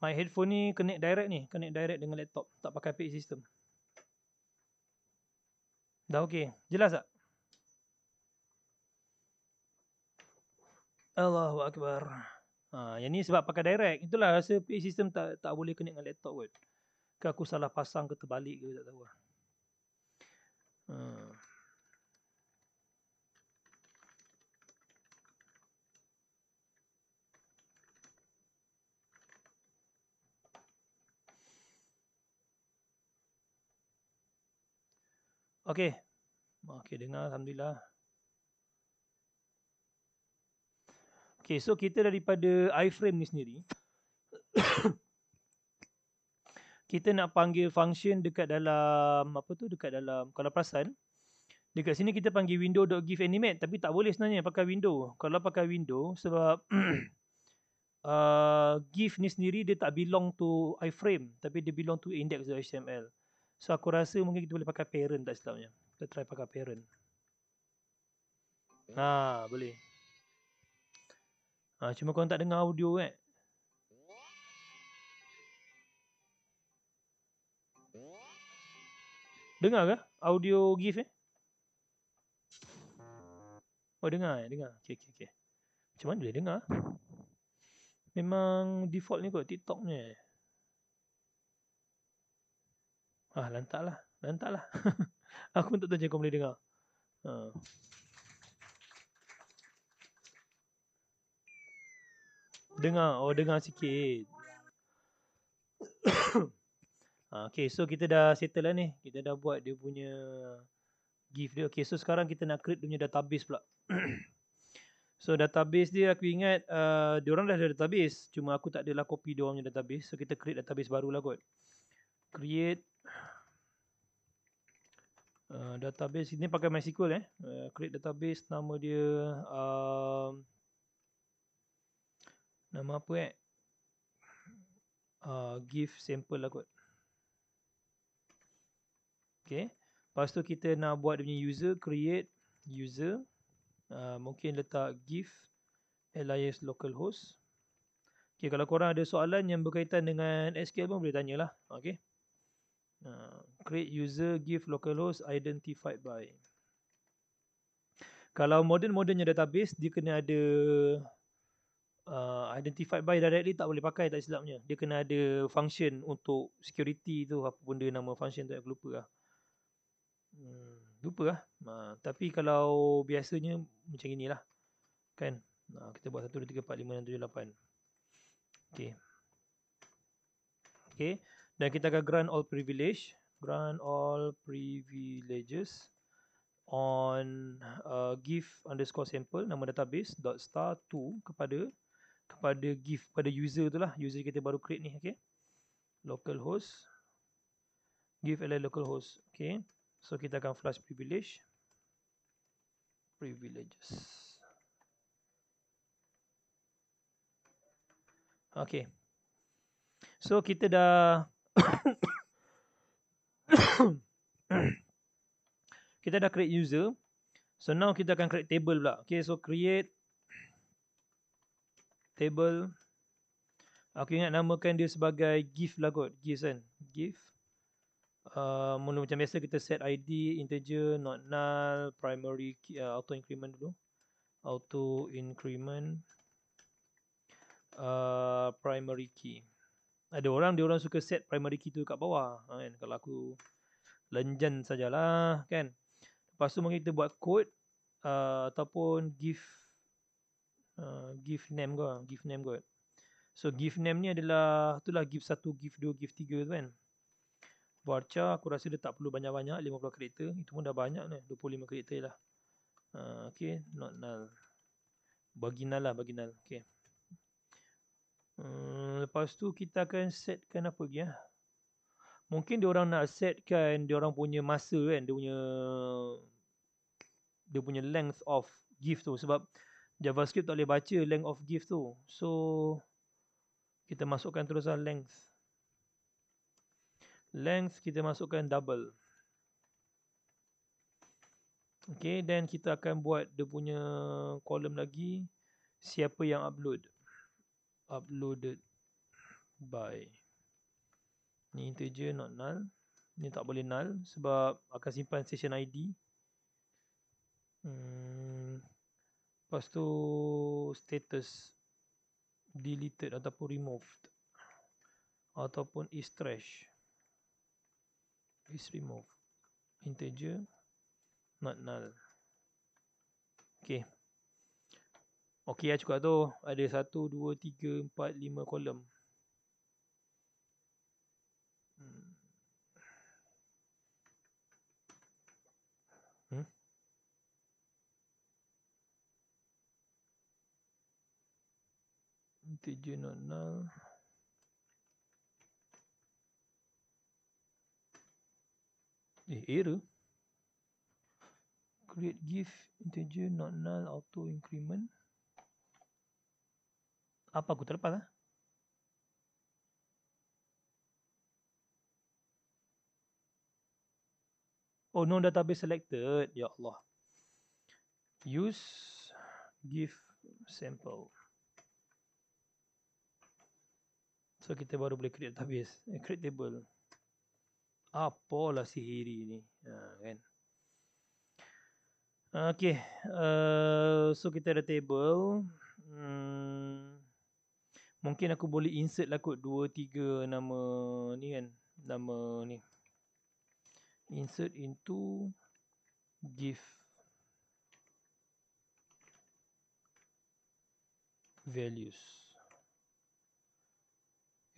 Mic headphone ni connect direct dengan laptop. Tak pakai PA system. Dah okay. Jelas tak? Allahu Akbar. Yang ni sebab pakai direct. Itulah rasa PA system tak boleh connect dengan laptop kot. Ke aku salah pasang ke terbalik ke tak tahu lah. Okay. Okay, dengar Alhamdulillah. Okay, so kita daripada iframe ni sendiri. Kita nak panggil function dekat dalam, kalau perasan, dekat sini kita panggil window.gif animate. Tapi tak boleh sebenarnya pakai window. Kalau pakai window, sebab GIF ni sendiri dia tak belong to iframe. Tapi dia belong to index.html. So aku rasa mungkin kita boleh pakai parent tak silapnya. Kita try pakai parent. Boleh. Cuma korang tak dengar audio kan? Dengar ke audio GIF Oh dengar. Okay. Macam mana boleh dengar? Memang default ni kot TikTok ni. Lantak lah. Aku pun tak tahu macam kau boleh dengar. Dengar sikit. Okay, so kita dah settle lah ni. Kita dah buat dia punya GIF dia. Okay, so sekarang kita nak create dia punya database pula. So database dia aku ingat diorang dah ada database, cuma aku tak adalah copy diorang punya database. So kita create database baru lah kot. Create database ini pakai MySQL create database, nama dia nama apa give sample lah kot. Okay. Lepas tu kita nak buat dia punya user, create user. Mungkin letak give alias localhost. Okay, kalau korang ada soalan yang berkaitan dengan SQL pun boleh tanyalah. Okay. Create user, give localhost, identified by. Kalau modern-modernnya database, dia kena ada identified by directly tak boleh pakai, tak silapnya. Dia kena ada function untuk security tu, apa benda nama function tu, aku lupa lah. Lupa lah. Tapi kalau biasanya macam inilah. Kan? Kita buat 1, 2, 3, 4, 5, 6, 7, 8. Okay. Okay. Dan kita akan grant all privilege. Grant all privileges on give underscore sample, nama database dot star 2 kepada give pada user tu lah. User kita baru create ni. Okay. Localhost. Give alias localhost. Okay. So kita akan flush privileges. Okay. So kita dah kita dah create user. So now kita akan create table pula. Okay, so create table. Aku ingat namakan dia sebagai give lah kot. Give kan. Give. Mula macam biasa kita set ID, integer, not null, primary key, auto increment dulu. Auto increment. Primary key. Ada orang dia orang suka set primary key tu kat bawah kan. Kalau aku lenjan sajalah kan. Lepas tu mungkin kita buat code ataupun give name kot. So give name ni adalah itulah give 1, give 2, give 3 tu kan. Varchar aku rasa dia tak perlu banyak-banyak, 50 karakter. Itu pun dah banyak ni, 25 karakter lah. Okay, not null. Bagi null lah, bagi null. Okay. Lepas tu kita akan setkan apa lagi ya? Mungkin dia orang nak setkan dia orang punya masa kan, dia punya length of give tu sebab JavaScript tak boleh baca length of give tu. So kita masukkan terusan length. Length kita masukkan double. Okay, then kita akan buat dia punya column lagi. Siapa yang upload? Uploaded by. Ni integer not null. Ni tak boleh null sebab akan simpan session ID. Lepas tu status deleted ataupun removed. Ataupun is trash. Is removed. Integer not null. Okay. Okay lah cukup tu. Ada 1, 2, 3, 4, 5 kolom. Integer not null. Error. Create give integer not null auto increment. Apa aku terlepas lah? Oh, no database selected. Ya Allah. Use give sample. So kita baru boleh create database. Create table. Apalah sihiri ni. Kan? Okay. So kita ada table. Mungkin aku boleh insert lah kot 2, 3 nama ni kan. Nama ni. Insert into give values.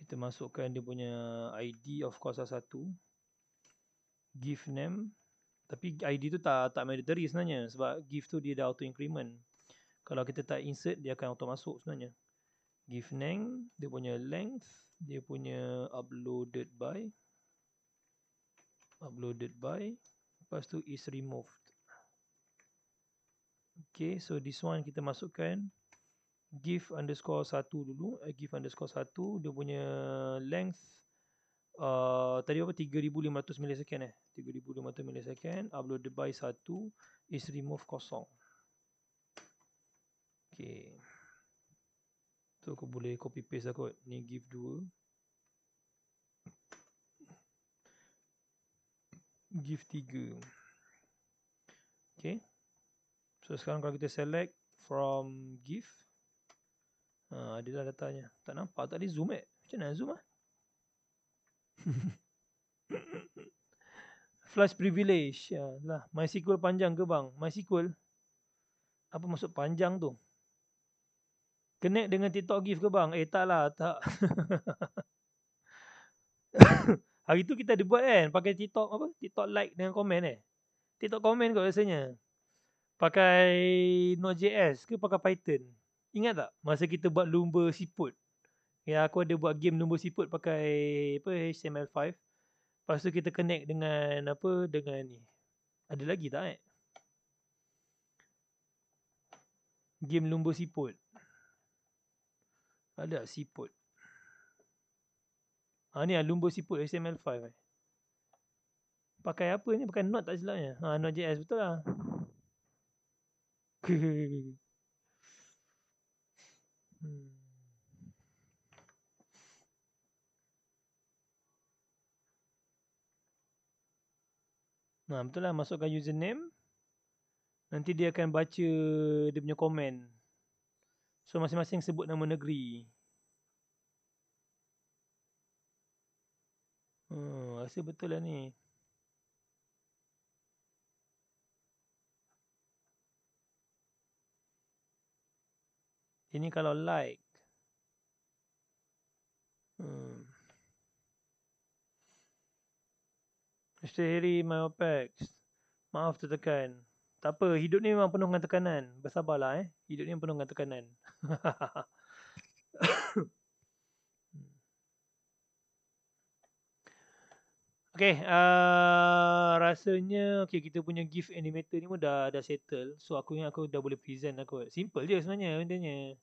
Kita masukkan dia punya ID of course lah 1. Give name. Tapi ID tu tak mandatory sebenarnya sebab give tu dia dah auto increment. Kalau kita tak insert, dia akan auto masuk sebenarnya. Give name, dia punya length, dia punya uploaded by, lepas tu is removed. Okay, so this one kita masukkan give underscore 1 dulu. Give underscore 1, dia punya length tadi apa 3500 millisecond 3500 millisecond, uploaded by 1, is remove kosong. Okay, so aku boleh copy paste lah kot. Ni give 2, give 3. Okay, so sekarang kalau kita select from give, adalah datanya. Tak nampak, tak ada zoom macam mana zoom Flash privilege lah. MySQL panjang ke bang? MySQL apa maksud panjang tu? Connect dengan TikTok GIF ke bang? Tak lah, tak. Hari tu kita ada buat kan, pakai TikTok apa? TikTok like dengan komen TikTok komen kot rasanya. Pakai Node.js ke pakai Python? Ingat tak masa kita buat lumba siput? Ya, aku ada buat game lumba siput pakai apa HTML5. Lepas tu kita connect dengan apa, dengan ni. Ada lagi tak game lumba siput. Ada siput. Ni lumba siput HTML5 Pakai apa ni? Pakai Node tak silapnya. Node.js betul lah. Betul lah, masukkan username. Nanti dia akan baca dia punya komen. So masing-masing sebut nama negeri. Rasa betul lah ni. Ini kalau like. Mr. Harry, my OPEX. Maaf tertekan. Tak apa, hidup ni memang penuh dengan tekanan. Bersabarlah Hidup ni penuh dengan tekanan. Okay, rasanya kita punya GIF animator ni pun dah settle. So aku ingat aku dah boleh present aku. Simple je sebenarnya bendanya.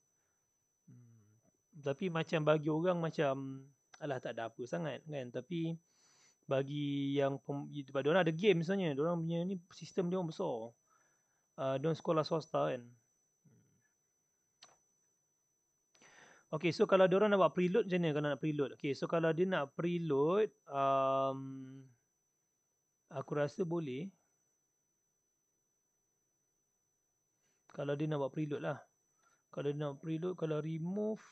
Tapi macam bagi orang macam alah tak ada apa sangat kan. Tapi bagi yang sebab diorang ada game sebenarnya. Diorang punya ni sistem dia orang besar. Diorang sekolah swasta kan. Okay, so kalau diorang nak buat preload macam mana kalau nak preload? Okay, so kalau dia nak preload, aku rasa boleh. Kalau dia nak buat preload lah. Kalau dia nak preload, kalau remove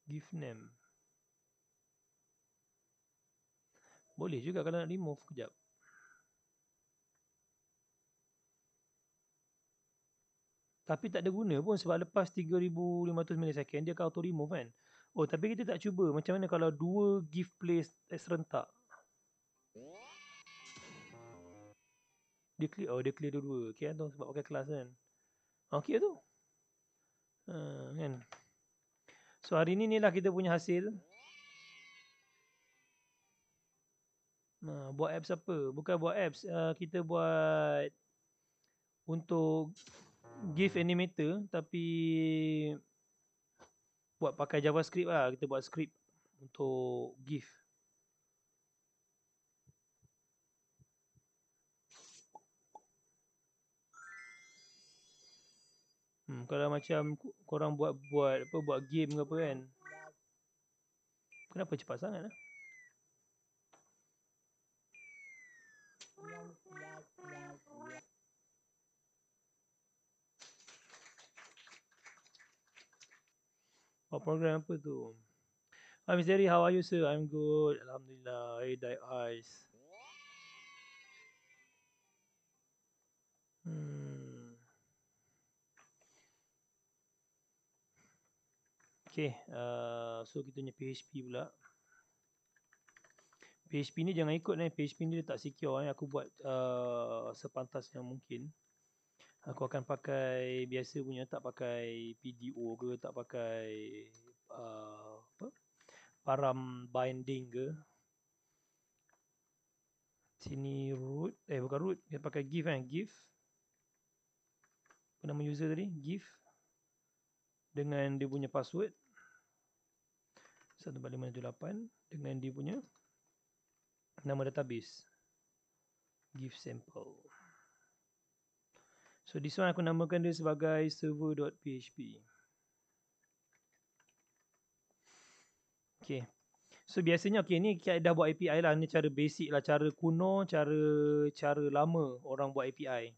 give name. Boleh juga kalau nak remove. Kejap. Tapi tak ada guna pun sebab lepas 3500 millisecond dia akan auto remove kan. Tapi kita tak cuba. Macam mana kalau dua give place serentak? Dia clear dua-dua. Okay tu sebab pakai kelas kan. Okay tu. Kan. So hari ni lah kita punya hasil. Buat apps apa? Bukan buat apps. Kita buat untuk GIF animator tapi buat pakai JavaScript lah. Kita buat script untuk GIF. Kalau macam korang buat game ke apa kan. Kenapa cepat sangat lah? Program apa tu? Hi Mr. Harry, how are you sir? I'm good. Alhamdulillah. I die eyes. Okay, so kita punya PHP pula. PHP ni jangan ikut PHP ni dia tak secure Aku buat sepantas yang mungkin. Aku akan pakai biasa punya, tak pakai PDO ke, tak pakai apa, param binding ke. Sini root, bukan root, dia pakai GIF kan, GIF. Apa nama user tadi? GIF. Dengan dia punya password 14578 dengan dia punya nama database GIF sample. So this one aku namakan dia sebagai server.php. Okay. So biasanya ni dah buat API lah. Ni cara basic lah, cara kuno, cara lama orang buat API.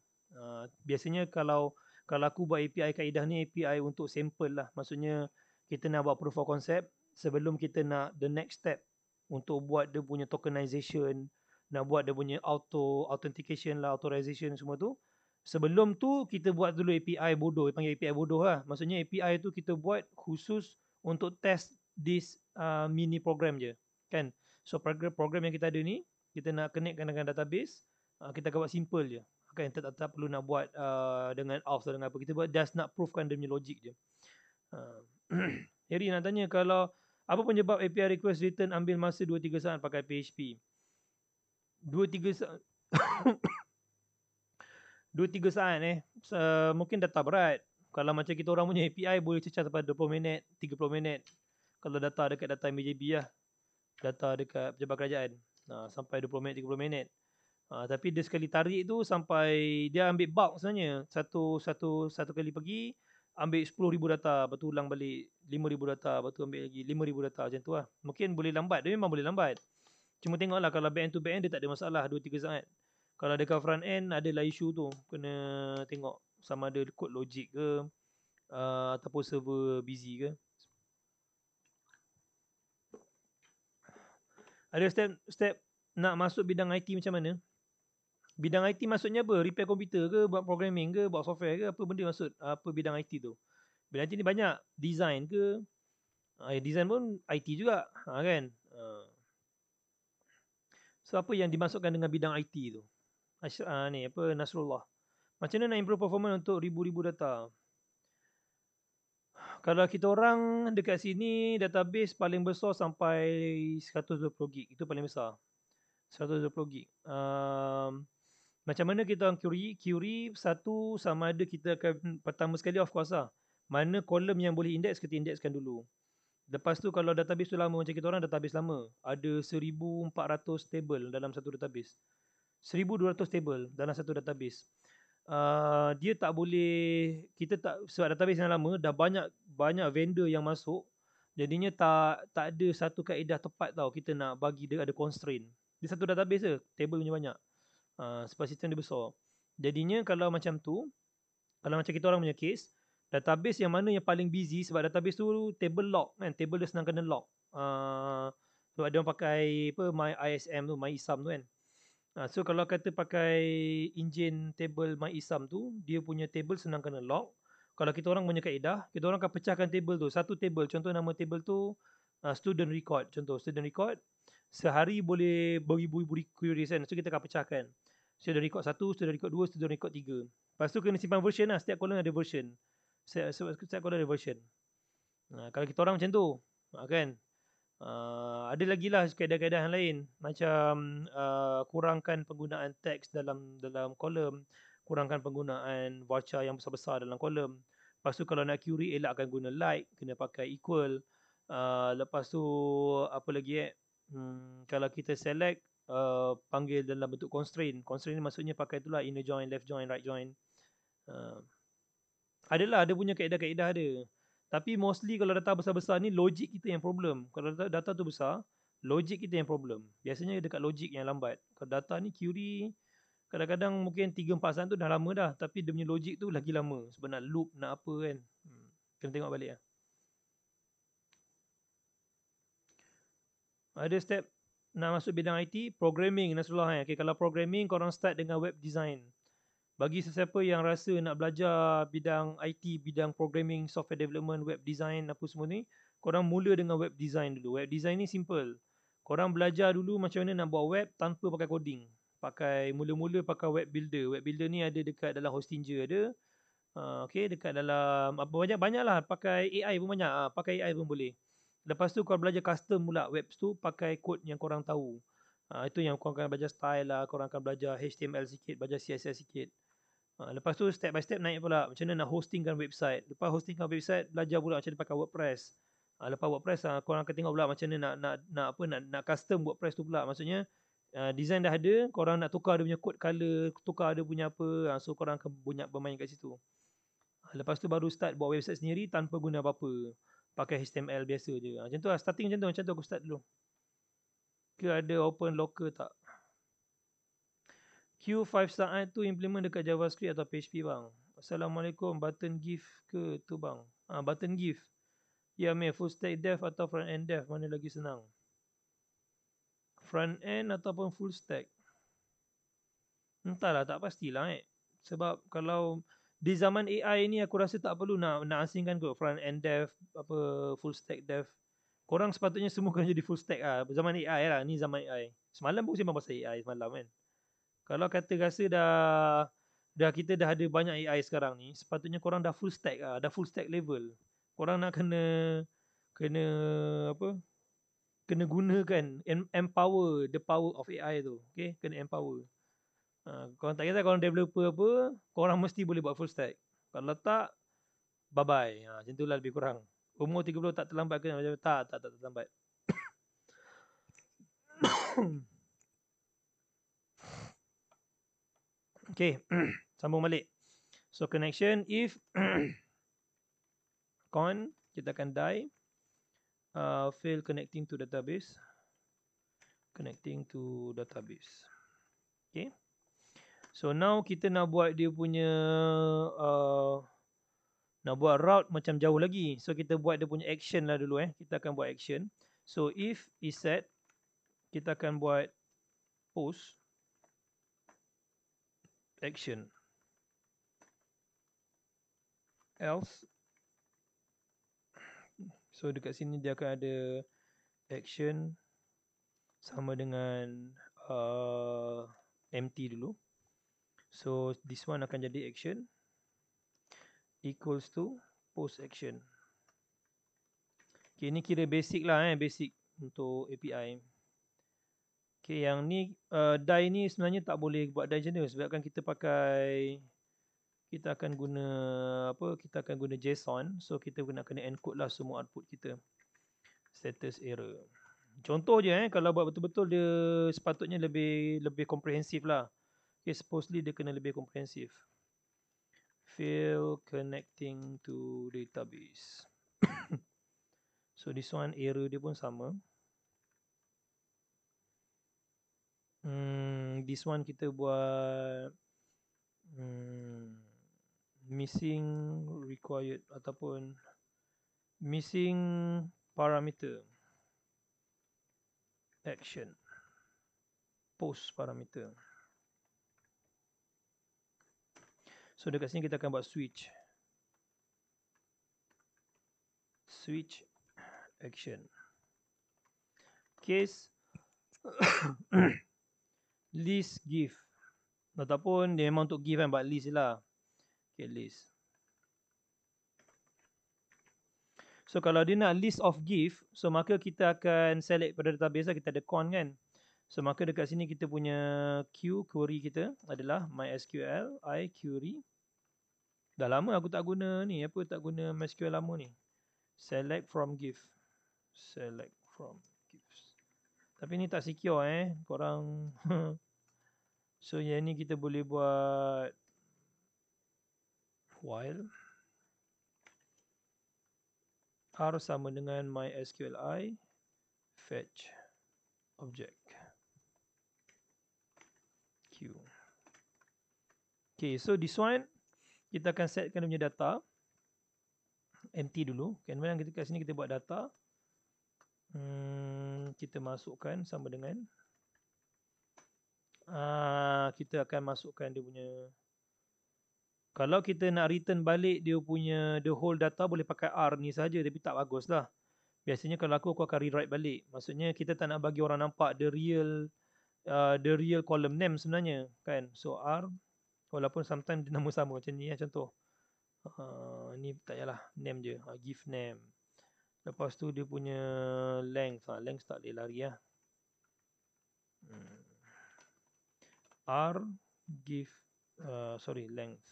Biasanya kalau aku buat API kaedah ni API untuk sample lah. Maksudnya kita nak buat proof of concept sebelum kita nak the next step untuk buat dia punya tokenization, nak buat dia punya authentication lah, authorization semua tu. Sebelum tu kita buat dulu API bodoh, panggil API bodoh lah. Maksudnya API tu kita buat khusus untuk test this mini program je, kan? So program yang kita ada ni, kita nak connectkan dengan database, kita akan buat simple je, kan? Tak perlu nak buat dengan auth atau dengan apa. Kita buat just nak proofkan dia punya logic je. Harry nak tanya, kalau apa penyebab API request return ambil masa 2-3 saat pakai PHP? 2-3 saat 2-3 saat mungkin data berat. Kalau macam kita orang punya API boleh cecah sampai 20 minit, 30 minit. Kalau data dekat data MJB lah, data dekat pejabat kerajaan, sampai 20 minit, 30 minit. Tapi dia sekali tarik tu sampai dia ambil bulk sebenarnya. Satu kali pergi ambil 10,000 data, lepas tu ulang balik 5,000 data, lepas tu ambil lagi 5,000 data, macam tu lah. Mungkin boleh lambat, dia memang boleh lambat. Cuma tengoklah kalau back end to back end dia tak ada masalah 2-3 saat. Kalau dekat front end adalah isu tu. Kena tengok sama ada code logic ke, ataupun server busy ke. Ada step nak masuk bidang IT macam mana? Bidang IT maksudnya apa? Repair komputer ke, buat programming ke, buat software ke, apa benda maksud? Apa bidang IT tu? Bidang IT ni banyak. Design ke? Design pun IT juga, kan? So apa yang dimasukkan dengan bidang IT tu? Ni apa, Nasrullah. Macam mana nak improve performance untuk ribu-ribu data? Kalau kita orang dekat sini, database paling besar sampai 120 gig. Itu paling besar. 120 gig. Macam mana kita orang query satu, sama ada kita akan pertama sekali of course lah, mana kolom yang boleh index, kita indexkan dulu. Lepas tu kalau database tu lama, macam kita orang database lama, ada 1,400 table dalam satu database, 1,200 table dalam satu database. Dia tak boleh, kita tak, sebab database yang lama dah banyak vendor yang masuk, jadinya tak ada satu kaedah tepat tau kita nak bagi dia ada constraint. Dia satu database je, table punya banyak. Sebab sistem dia besar. Jadinya kalau macam tu, kalau macam kita orang punya case, database yang mana yang paling busy, sebab database tu table lock kan, table dia senang kena lock. Sebab dia orang pakai apa, MyISM tu, MyISAM tu kan. So kalau kata pakai engine table MyISAM tu, dia punya table senang kena lock. Kalau kita orang punya kaedah, kita orang akan pecahkan table tu. Satu table, contoh nama table tu student record. Contoh student record, sehari boleh beribu-ribu queries kan. So kita akan pecahkan. Student record 1, student record 2, student record 3. Lepas tu kena simpan version lah. Setiap column ada version. Setiap column ada version. Kalau kita orang macam tu, kan. Ada lagi lah kaedah-kaedah yang lain. Macam kurangkan penggunaan teks dalam kolom. Kurangkan penggunaan varchar yang besar-besar dalam kolom. Lepas tu kalau nak query, elakkan guna like. Kena pakai equal. Lepas tu apa lagi kalau kita select, panggil dalam bentuk constraint. Constraint ni maksudnya pakai itulah inner join, left join, right join. Adalah, ada punya kaedah-kaedah dia. Tapi mostly kalau data besar-besar ni, logik kita yang problem. Kalau data tu besar, logik kita yang problem. Biasanya dekat logik yang lambat. Kalau data ni query, kadang-kadang mungkin 3-4 saat tu dah lama dah. Tapi dia punya logik tu lagi lama. Sebab nak loop, nak apa kan. Kena tengok balik lah. Ada step nak masuk bidang IT, programming Nasrullah. Okay, kalau programming, korang start dengan web design. Bagi sesiapa yang rasa nak belajar bidang IT, bidang programming, software development, web design, apa semua ni, korang mula dengan web design dulu. Web design ni simple. Korang belajar dulu macam mana nak buat web tanpa pakai coding. Mula-mula pakai web builder. Web builder ni ada dekat dalam Hostinger ada. Okay, dekat dalam banyak-banyaklah, pakai AI pun banyak. Pakai AI pun boleh. Lepas tu korang belajar custom pula web tu pakai kod yang korang tahu. Itu yang korang akan belajar style lah, korang akan belajar HTML sikit, belajar CSS sikit. Lepas tu step by step naik pula macam mana nak hostingkan website. Lepas hostingkan website, belajar pula macam mana pakai WordPress. Lepas WordPress, korang akan tengok pula macam mana nak custom WordPress tu pula. Maksudnya design dah ada, korang nak tukar dia punya code color, tukar dia punya apa, so korang akan banyak bermain kat situ. Lepas tu baru start buat website sendiri tanpa guna apa-apa. Pakai HTML biasa je. Macam tu lah, starting macam tu aku start dulu. Ke ada open locker tak? Q5 saat tu implement dekat JavaScript atau PHP bang? Assalamualaikum, button GIF ke tu bang? Button GIF. Ya meh, full stack dev atau front end dev, mana lagi senang? Front end ataupun full stack? Entahlah, tak pastilah Sebab kalau di zaman AI ni aku rasa tak perlu nak asingkan kot front end dev, apa full stack dev. Korang sepatutnya semua kena jadi full stack lah. Zaman AI lah, ni zaman AI. Semalam pun sembang pasal AI semalam kan. Kalau kata rasa kita dah ada banyak AI sekarang ni, sepatutnya korang dah full stack lah, dah full stack level. Korang nak kena apa? Kena gunakan empower the power of AI tu. Okay, kena empower. Korang tak kisah korang developer apa, korang mesti boleh buat full stack. Kalau tak, bye-bye. Macam tu lah lebih kurang. Umur 30 tak terlambat ke? Tak terlambat. Okay, sambung balik. So connection, if kita akan die. Fail connecting to database. Connecting to database. Okay. So now kita nak buat dia punya nak buat route macam jauh lagi. So kita buat dia punya action lah dulu Kita akan buat action. So if is set, kita akan buat post action. Else. So dekat sini dia akan ada action sama dengan empty dulu. So this one akan jadi action equals to post action. Okay, ni kira basic lah basic untuk API. Okay, yang ni die ni sebenarnya tak boleh buat die macam ni sebabkan kita akan guna kita akan guna JSON, so kita kena encode lah semua output kita. Status error. Contoh je kalau buat betul-betul dia sepatutnya lebih komprehensif lah. Okay, supposedly dia kena lebih komprehensif. Fail connecting to database. So this one error dia pun sama. This one kita buat missing required ataupun missing parameter action post parameter. So dekat sini kita akan buat switch action case list give ataupun dia memang untuk give buat list lah. Okay, list. So kalau dia nak list of give, so maka kita akan select pada database lah, kita ada con kan. So maka dekat sini kita punya query kita adalah MySQL I query. Dah lama aku tak guna ni, tak guna MySQL lama ni. Select from give. Select from gives. Tapi ni tak secure korang. So yang ni kita boleh buat while R sama dengan MySQLi fetch object Q. Okay, so this one kita akan setkan dia punya data empty dulu. Kemudian kita kat sini kita buat data. Kita masukkan sama dengan kita akan masukkan dia punya. Kalau kita nak return balik dia punya the whole data boleh pakai R ni saja, tapi tak bagus lah. Biasanya kalau aku akan rewrite balik. Maksudnya kita tak nak bagi orang nampak the real the real column name sebenarnya kan. So R, walaupun sometimes dia nama sama macam ni contoh. Ni tak payahlah, name je, give name. Lepas tu dia punya length, length tak boleh lari lah. R give length,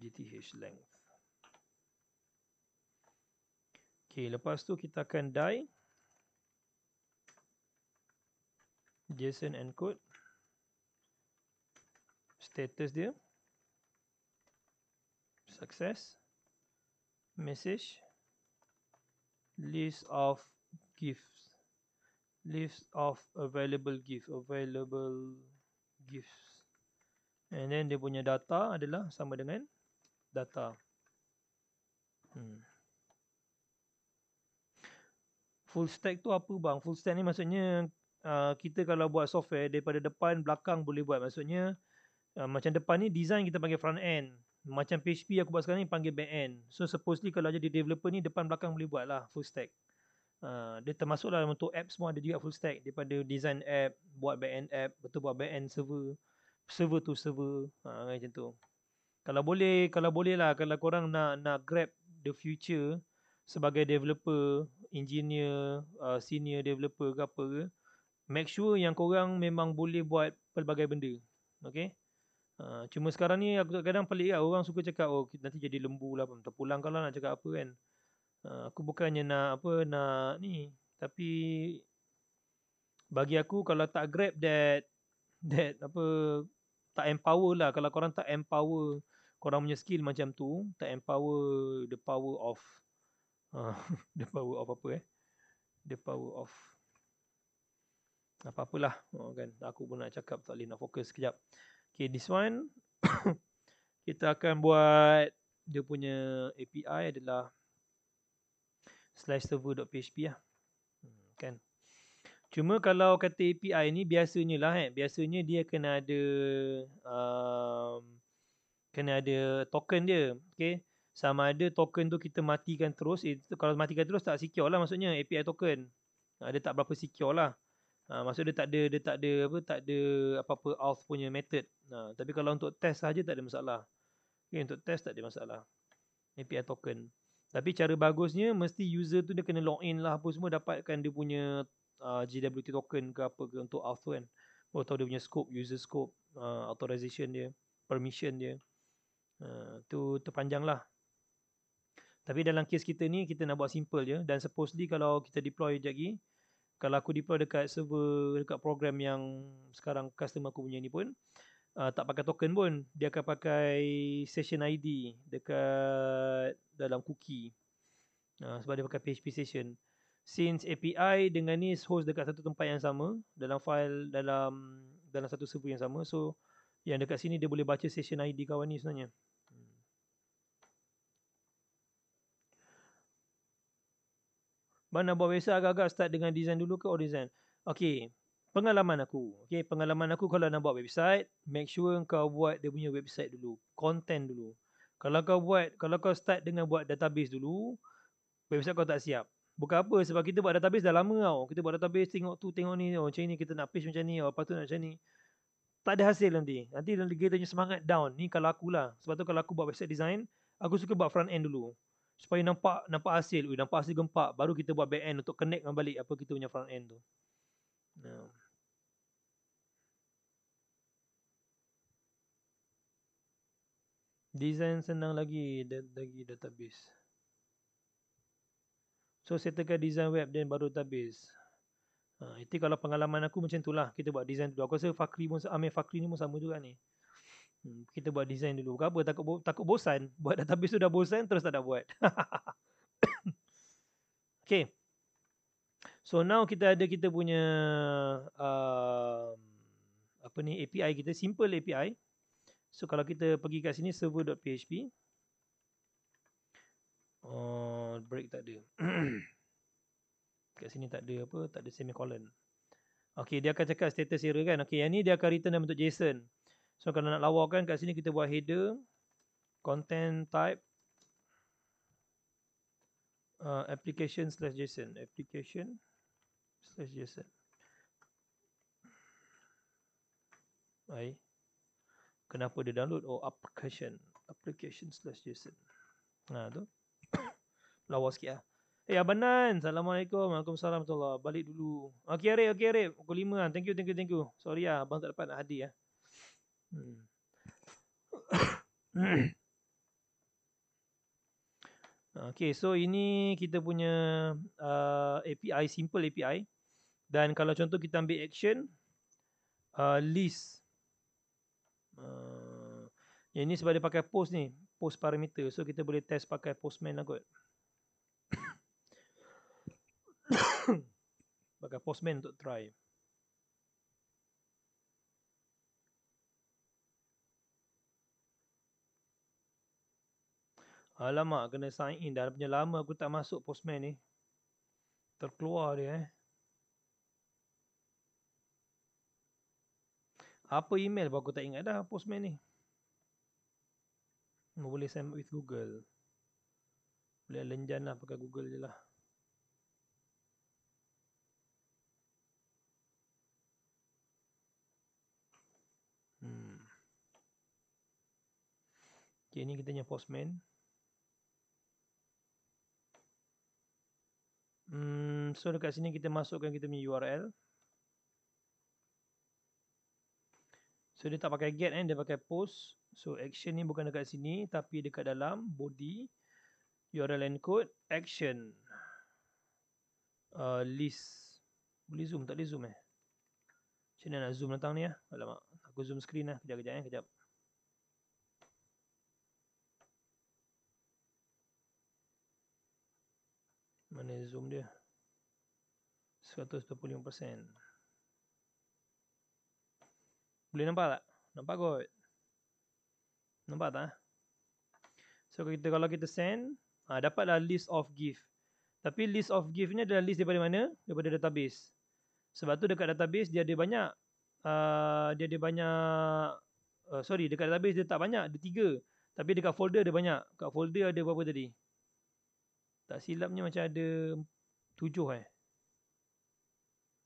GTH length. Okay, lepas tu kita akan die JSON encode status dia success, message, list of gifts, list of available gifts, and then dia punya data adalah sama dengan data. Full stack tu apa bang? Full stack ni maksudnya kita kalau buat software daripada depan belakang boleh buat. Maksudnya macam depan ni design kita panggil front end. Macam PHP aku buat sekarang ni panggil back end. So supposedly kalau jadi developer ni depan belakang boleh buat lah full stack. Dia termasuklah untuk app semua ada juga full stack. Daripada design app, buat back end app, betul buat back end server, server to server, macam tu. Kalau boleh lah, kalau korang nak grab the future sebagai developer, engineer, senior developer ke apa ke, make sure yang korang memang boleh buat pelbagai benda. Okay. Cuma sekarang ni aku kadang pelik lah, orang suka cakap nanti jadi lembu lah, terpulang kalau nak cakap apa kan. Aku bukannya nak ni, tapi bagi aku kalau tak grab that tak empower lah, kalau korang tak empower korang punya skill macam tu, tak empower the power of the power of the power of apa-apalah kan, aku pun nak cakap tak boleh nak fokus sekejap. Okay, this one kita akan buat dia punya API adalah /server.php lah. Kan. Cuma kalau kata API ni biasanya lah biasanya dia kena ada token dia. Okay. Sama ada token tu kita matikan terus. Kalau matikan terus tak secure lah maksudnya API token. Dia tak berapa secure lah. Maksud dia tak ada apa-apa auth punya method. Tapi kalau untuk test saja tak ada masalah. Okay, untuk test tak ada masalah. API token. Tapi cara bagusnya mesti user tu dia kena login lah apa semua, dapatkan dia punya JWT token ke apa ke untuk auth kan. Baru tahu dia punya scope, user scope, authorization dia, permission dia. Tu terpanjang lah. Tapi dalam case kita ni kita nak buat simple je, dan supposedly kalau kita deploy sekejap lagi, kalau aku deploy dekat server, dekat program yang sekarang customer aku punya ni pun tak pakai token pun, dia akan pakai session ID dekat dalam cookie. Sebab dia pakai PHP session. Since API dengan ni host dekat satu tempat yang sama, dalam file dalam satu server yang sama, so yang dekat sini dia boleh baca session ID kawan ni sebenarnya. Mana buat website agak-agak start dengan design dulu ke design? Okay, pengalaman aku. Okay, pengalaman aku kalau nak buat website, make sure kau buat dia punya website dulu, content dulu. Kalau kau start dengan buat database dulu, website kau tak siap. Bukan apa, sebab kita buat database dah lama tau. Kita buat database, tengok tu, tengok ni, macam ni, kita nak page macam ni, lepas tu nak macam ni. Tak ada hasil nanti. Nanti kita punya semangat down. Ni kalau aku lah. Sebab tu kalau aku buat website design, aku suka buat front end dulu. Supaya nampak hasil. Nampak hasil gempak. Baru kita buat back end untuk connect dengan balik apa kita punya front end tu. Design senang lagi database. So settlekan design web dan baru database. Itu kalau pengalaman aku macam itulah. Kita buat design dulu. Aku rasa Fakri ni pun sama juga ni. Kita buat design dulu. Bukan apa, takut bosan. Buat database tu dah bosan, terus tak nak buat. Okay. So now kita punya API kita, simple API. So kalau kita pergi kat sini server.php, break tak ada. Kat sini tak ada semicolon. Okay, dia akan cakap status error kan. Okay, yang ni dia akan return dalam bentuk JSON. So kalau nak lawakan kat sini kita buat header, content type, application/json, application/json. Kenapa dia download? Oh, application/json. Tu. Lawa sikit lah. Abang Nan. Assalamualaikum. Waalaikumsalam warahmatullahi. Balik dulu. Okey Arif. Pukul 5 lah. Thank you. Sorry lah. Abang tak dapat nak hadir lah. Okay, so ini kita punya API, simple API. Dan kalau contoh kita ambil action, list. Yang ni sebab dia pakai post ni, post parameter. So kita boleh test pakai postman lah kot. Pakai postman untuk try. Alamak, kena sign in. Dah punya lama aku tak masuk postman ni. Terkeluar dia Apa email pun aku tak ingat dah postman ni. Boleh send with Google. Boleh lenjan lah pakai Google je lah. Okay, ni kita punya postman. So dekat sini kita masukkan kita punya URL. So dia tak pakai get dia pakai post. So action ni bukan dekat sini tapi dekat dalam body URL encode action list. Boleh zoom tak boleh zoom Macam mana nak zoom datang ni Alamak, aku zoom screen lah. Kejap. Mana zoom dia? 125%. Boleh nampak tak? Nampak kot. Nampak tak? So kalau kita send, dapatlah list of gift. Tapi list of gift ni adalah list daripada mana? Daripada database. Sebab tu dekat database dia ada banyak. Dekat database dia tak banyak, ada 3. Tapi dekat folder ada banyak. Kat folder ada berapa tadi? Tak silapnya macam ada 7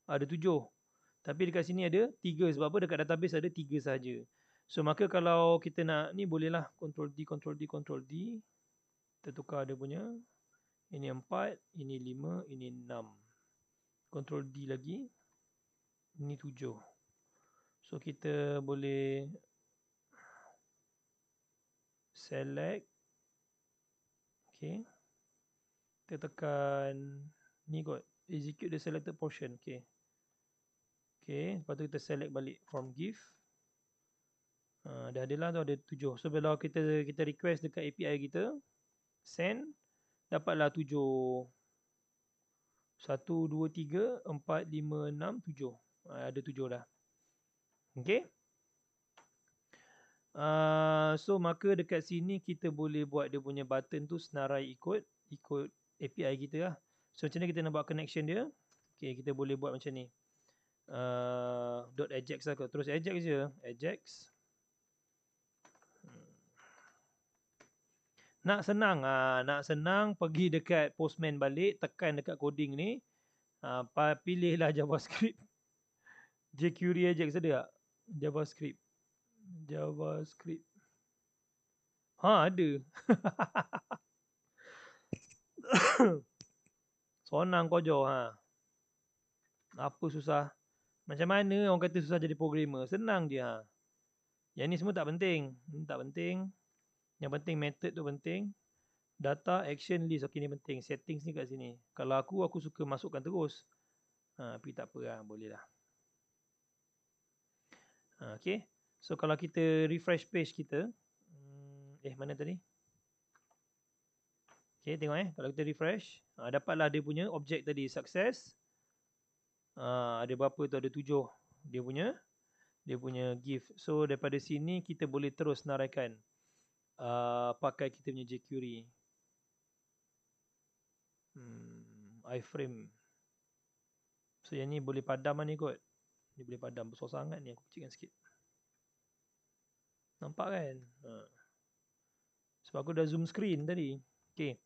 Ada 7. Tapi dekat sini ada 3 sebab apa? Dekat database ada 3 saja. So maka kalau kita nak ni bolehlah Ctrl D. Kita tukar dia punya. Ini 4, ini 5, ini 6. Ctrl D lagi. Ini 7. So kita boleh select. Okay. Kita tekan ni kot. Execute the selected portion. Okay. Lepas tu kita select balik from gift. Dah ada lah tu, ada 7. So bila kita request dekat API kita, send, dapatlah 7. 1, 2, 3, 4, 5, 6, 7. Ada 7 dah. Okay. So maka dekat sini kita boleh buat dia punya button tu senarai ikut API kita lah. So macam mana kita nak buat connection dia? Okay, kita boleh buat macam ni. .ajax lah kot. Terus ajax je. Ajax. Nak senang pergi dekat postman balik, tekan dekat coding ni. Pilihlah JavaScript. jQuery Ajax ada tak? JavaScript. Ada. Sonang kau jo Apa susah? Macam mana orang kata susah jadi programmer? Senang je Yang ni semua tak penting. Yang penting method tu penting. Data, action, list. Okay, ni penting. Settings ni kat sini. Kalau aku suka masukkan terus. Tapi tak apa lah. Boleh lah. Okay. So kalau kita refresh page kita. Mana tadi? Okay, tengok Kalau kita refresh. Dapatlah dia punya objek tadi. Success. Ada berapa tu? Ada 7. Dia punya gift. So daripada sini kita boleh terus naraikan. Pakai kita punya jQuery. iframe. So yang ni boleh padam ni kot. Ni boleh padam. Besar sangat ni. Aku kecilkan sikit. Nampak kan? Sebab aku dah zoom screen tadi. Okay.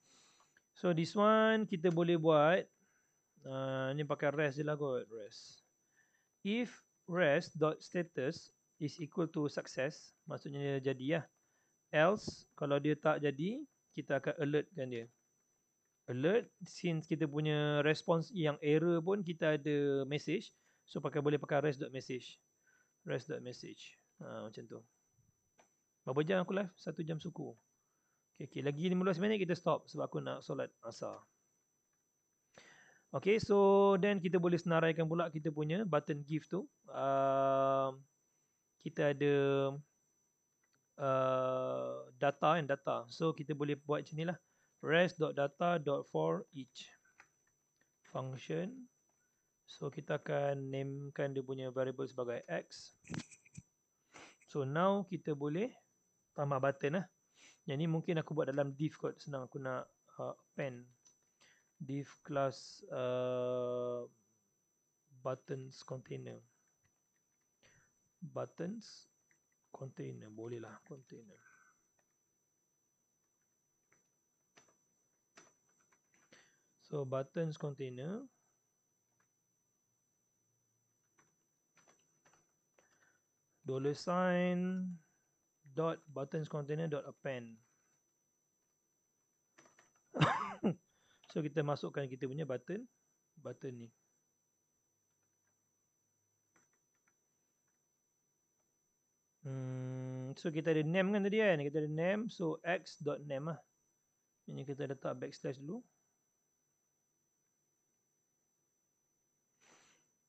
So this one kita boleh buat. Ni pakai rest je lah kot. Rest. If rest.status is equal to success, maksudnya dia jadi lah. Else, kalau dia tak jadi, kita akan alertkan dia. Alert, since kita punya response yang error pun kita ada message, so boleh pakai rest.message. Rest.message. Macam tu. Berapa jam aku live? 1 jam suku. Okay, lagi 15 minit kita stop sebab aku nak solat asar. Okay, so then kita boleh senaraikan pula kita punya button give tu. Kita ada data. So kita boleh buat macam ni lah. Rest.data.for each function. So kita akan namekan dia punya variable sebagai x. So now kita boleh tambah button lah. Yang ni mungkin aku buat dalam div kot. Senang aku nak append div class buttons container. Buttons container, boleh lah container. So buttons container $sign dot buttons container dot append. So kita masukkan kita punya button ni. So kita ada name kan tadi kan, kita ada name, so x.name lah. Ini kita letak backslash dulu.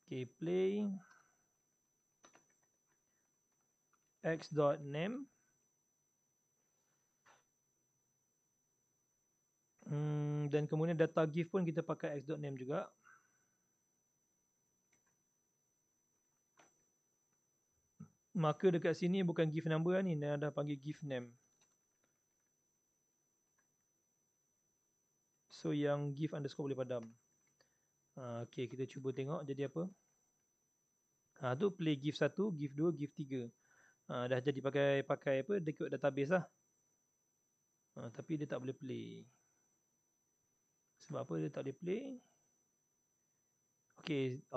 Okay, play x.name. Dan kemudian data give pun kita pakai x.name juga. Maka dekat sini bukan give number lah ni, dah panggil give name. So yang give underscore boleh padam. Okay, kita cuba tengok jadi apa. Tu play give 1, give 2, give 3. Dah jadi pakai apa, ikut database lah. Tapi dia tak boleh play. Sebab apa dia tak boleh play?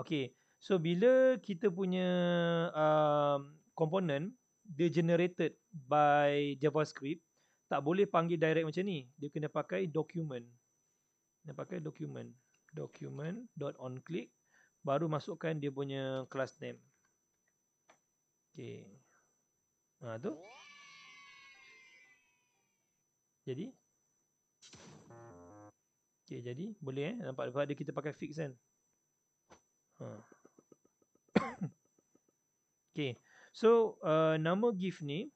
Okay. So bila kita punya component dia generated by JavaScript, tak boleh panggil direct macam ni. Dia kena pakai document. Document.onClick baru masukkan dia punya class name. Okay. Tu. Jadi? Okay, jadi boleh nampak ada kita pakai fix kan? Okay. So nama give ni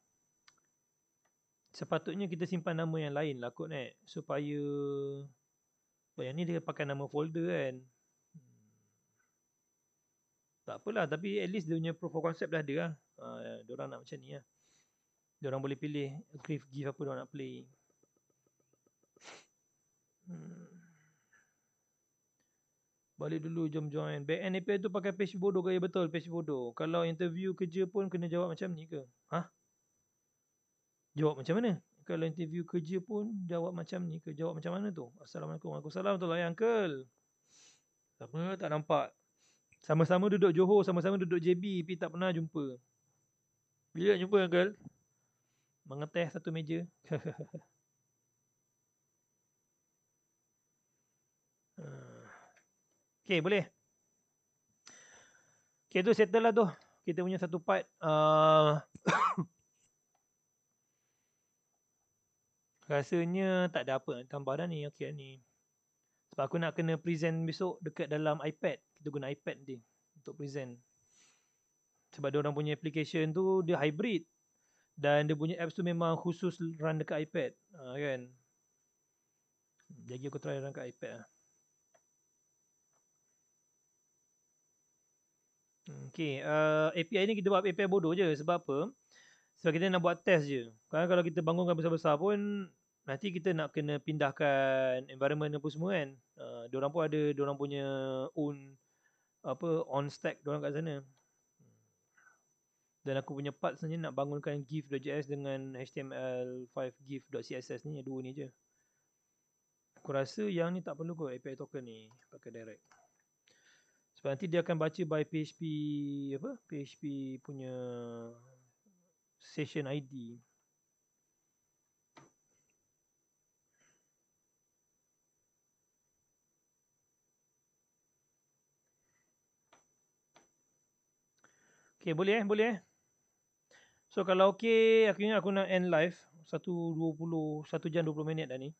sepatutnya kita simpan nama yang lain lah kot supaya yang ni dia pakai nama folder kan. Tak apalah, tapi at least dia punya proof of concept dah ada lah. Diorang nak macam ni lah. Diorang boleh pilih give apa diorang nak play. Balik dulu, jom join. Backend API tu pakai page bodoh ke? Ya betul, page bodoh. Kalau interview kerja pun kena jawab macam ni ke? Jawab macam mana? Kalau interview kerja pun jawab macam ni ke? Jawab macam mana tu? Assalamualaikum. Waalaikumsalam warahmatullahi uncle. Apa? Tak nampak. Sama-sama duduk Johor, sama-sama duduk JB, tapi tak pernah jumpa. Bila nak jumpa uncle? Mengeteh satu meja. Okay, boleh. Okay, tu settle lah tu. Kita punya satu part. Rasanya tak ada apa nak tambah dah ni. Okay ni. Sebab aku nak kena present besok dekat dalam iPad. Kita guna iPad nanti untuk present. Sebab dia orang punya application tu dia hybrid. Dan dia punya apps tu memang khusus run dekat iPad. Kan. Jadi aku try run kat iPad lah. Okay, API ni kita buat API bodoh je. Sebab apa? Sebab kita nak buat test je. Kalau kita bangunkan besar-besar pun, nanti kita nak kena pindahkan environment apa semua kan. Diorang pun ada diorang punya own on stack diorang kat sana. Dan aku punya part sebenarnya nak bangunkan give.js dengan HTML5 give.css ni, dua ni je. Aku rasa yang ni tak perlu kot API token ni, pakai direct. Sebab nanti dia akan baca by PHP PHP punya session ID. Okay, boleh boleh. So kalau okay, aku ingat aku nak end live 1 jam 20 minit dah ni.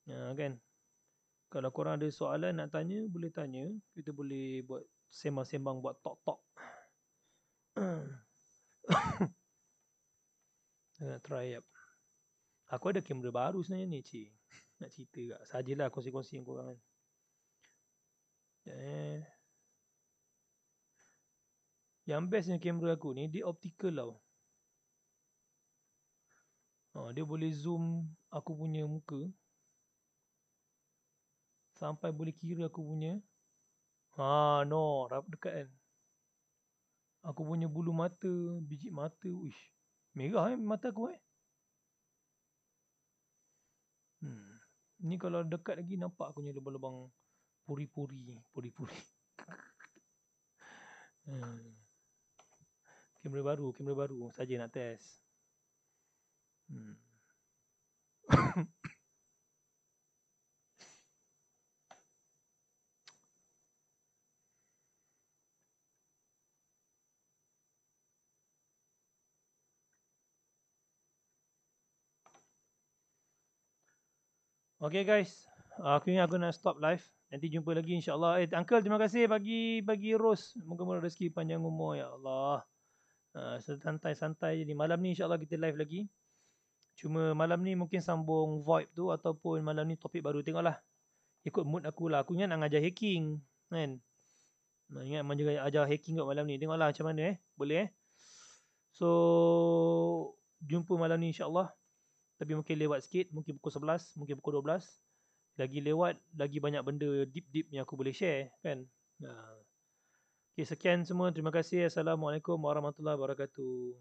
Kan. Kalau korang ada soalan nak tanya, boleh tanya. Kita boleh buat sembang-sembang, buat talk-talk. Nak try up. Aku ada kamera baru sebenarnya ni, cik. Nak cerita tak? Sajalah kongsi-kongsi dengan korang kan. Yang bestnya kamera aku ni, dia optical tau. Dia boleh zoom aku punya muka. Sampai boleh kira aku punya. No, dekat kan. Aku punya bulu mata, biji mata, uish. Merah mata aku Ni kalau dekat lagi nampak aku punya lubang-lubang puri-puri. Kamera baru saja nak test. Okay guys, aku ingat aku nak stop live. Nanti jumpa lagi insyaAllah. Uncle terima kasih bagi rose. Moga-moga rezeki panjang umur ya Allah. Santai-santai je ni. Malam ni insyaAllah kita live lagi. Cuma malam ni mungkin sambung VoIP tu ataupun malam ni topik baru. Tengoklah. Ikut mood aku lah. Aku ingat nak ajar hacking. Kan? Ingat juga ajar hacking kat malam ni. Tengoklah macam mana Boleh So, jumpa malam ni insyaAllah. Tapi mungkin lewat sikit. Mungkin pukul 11. Mungkin pukul 12. Lagi lewat. Lagi banyak benda deep-deep yang aku boleh share. Kan? Okay, sekian semua. Terima kasih. Assalamualaikum warahmatullahi wabarakatuh.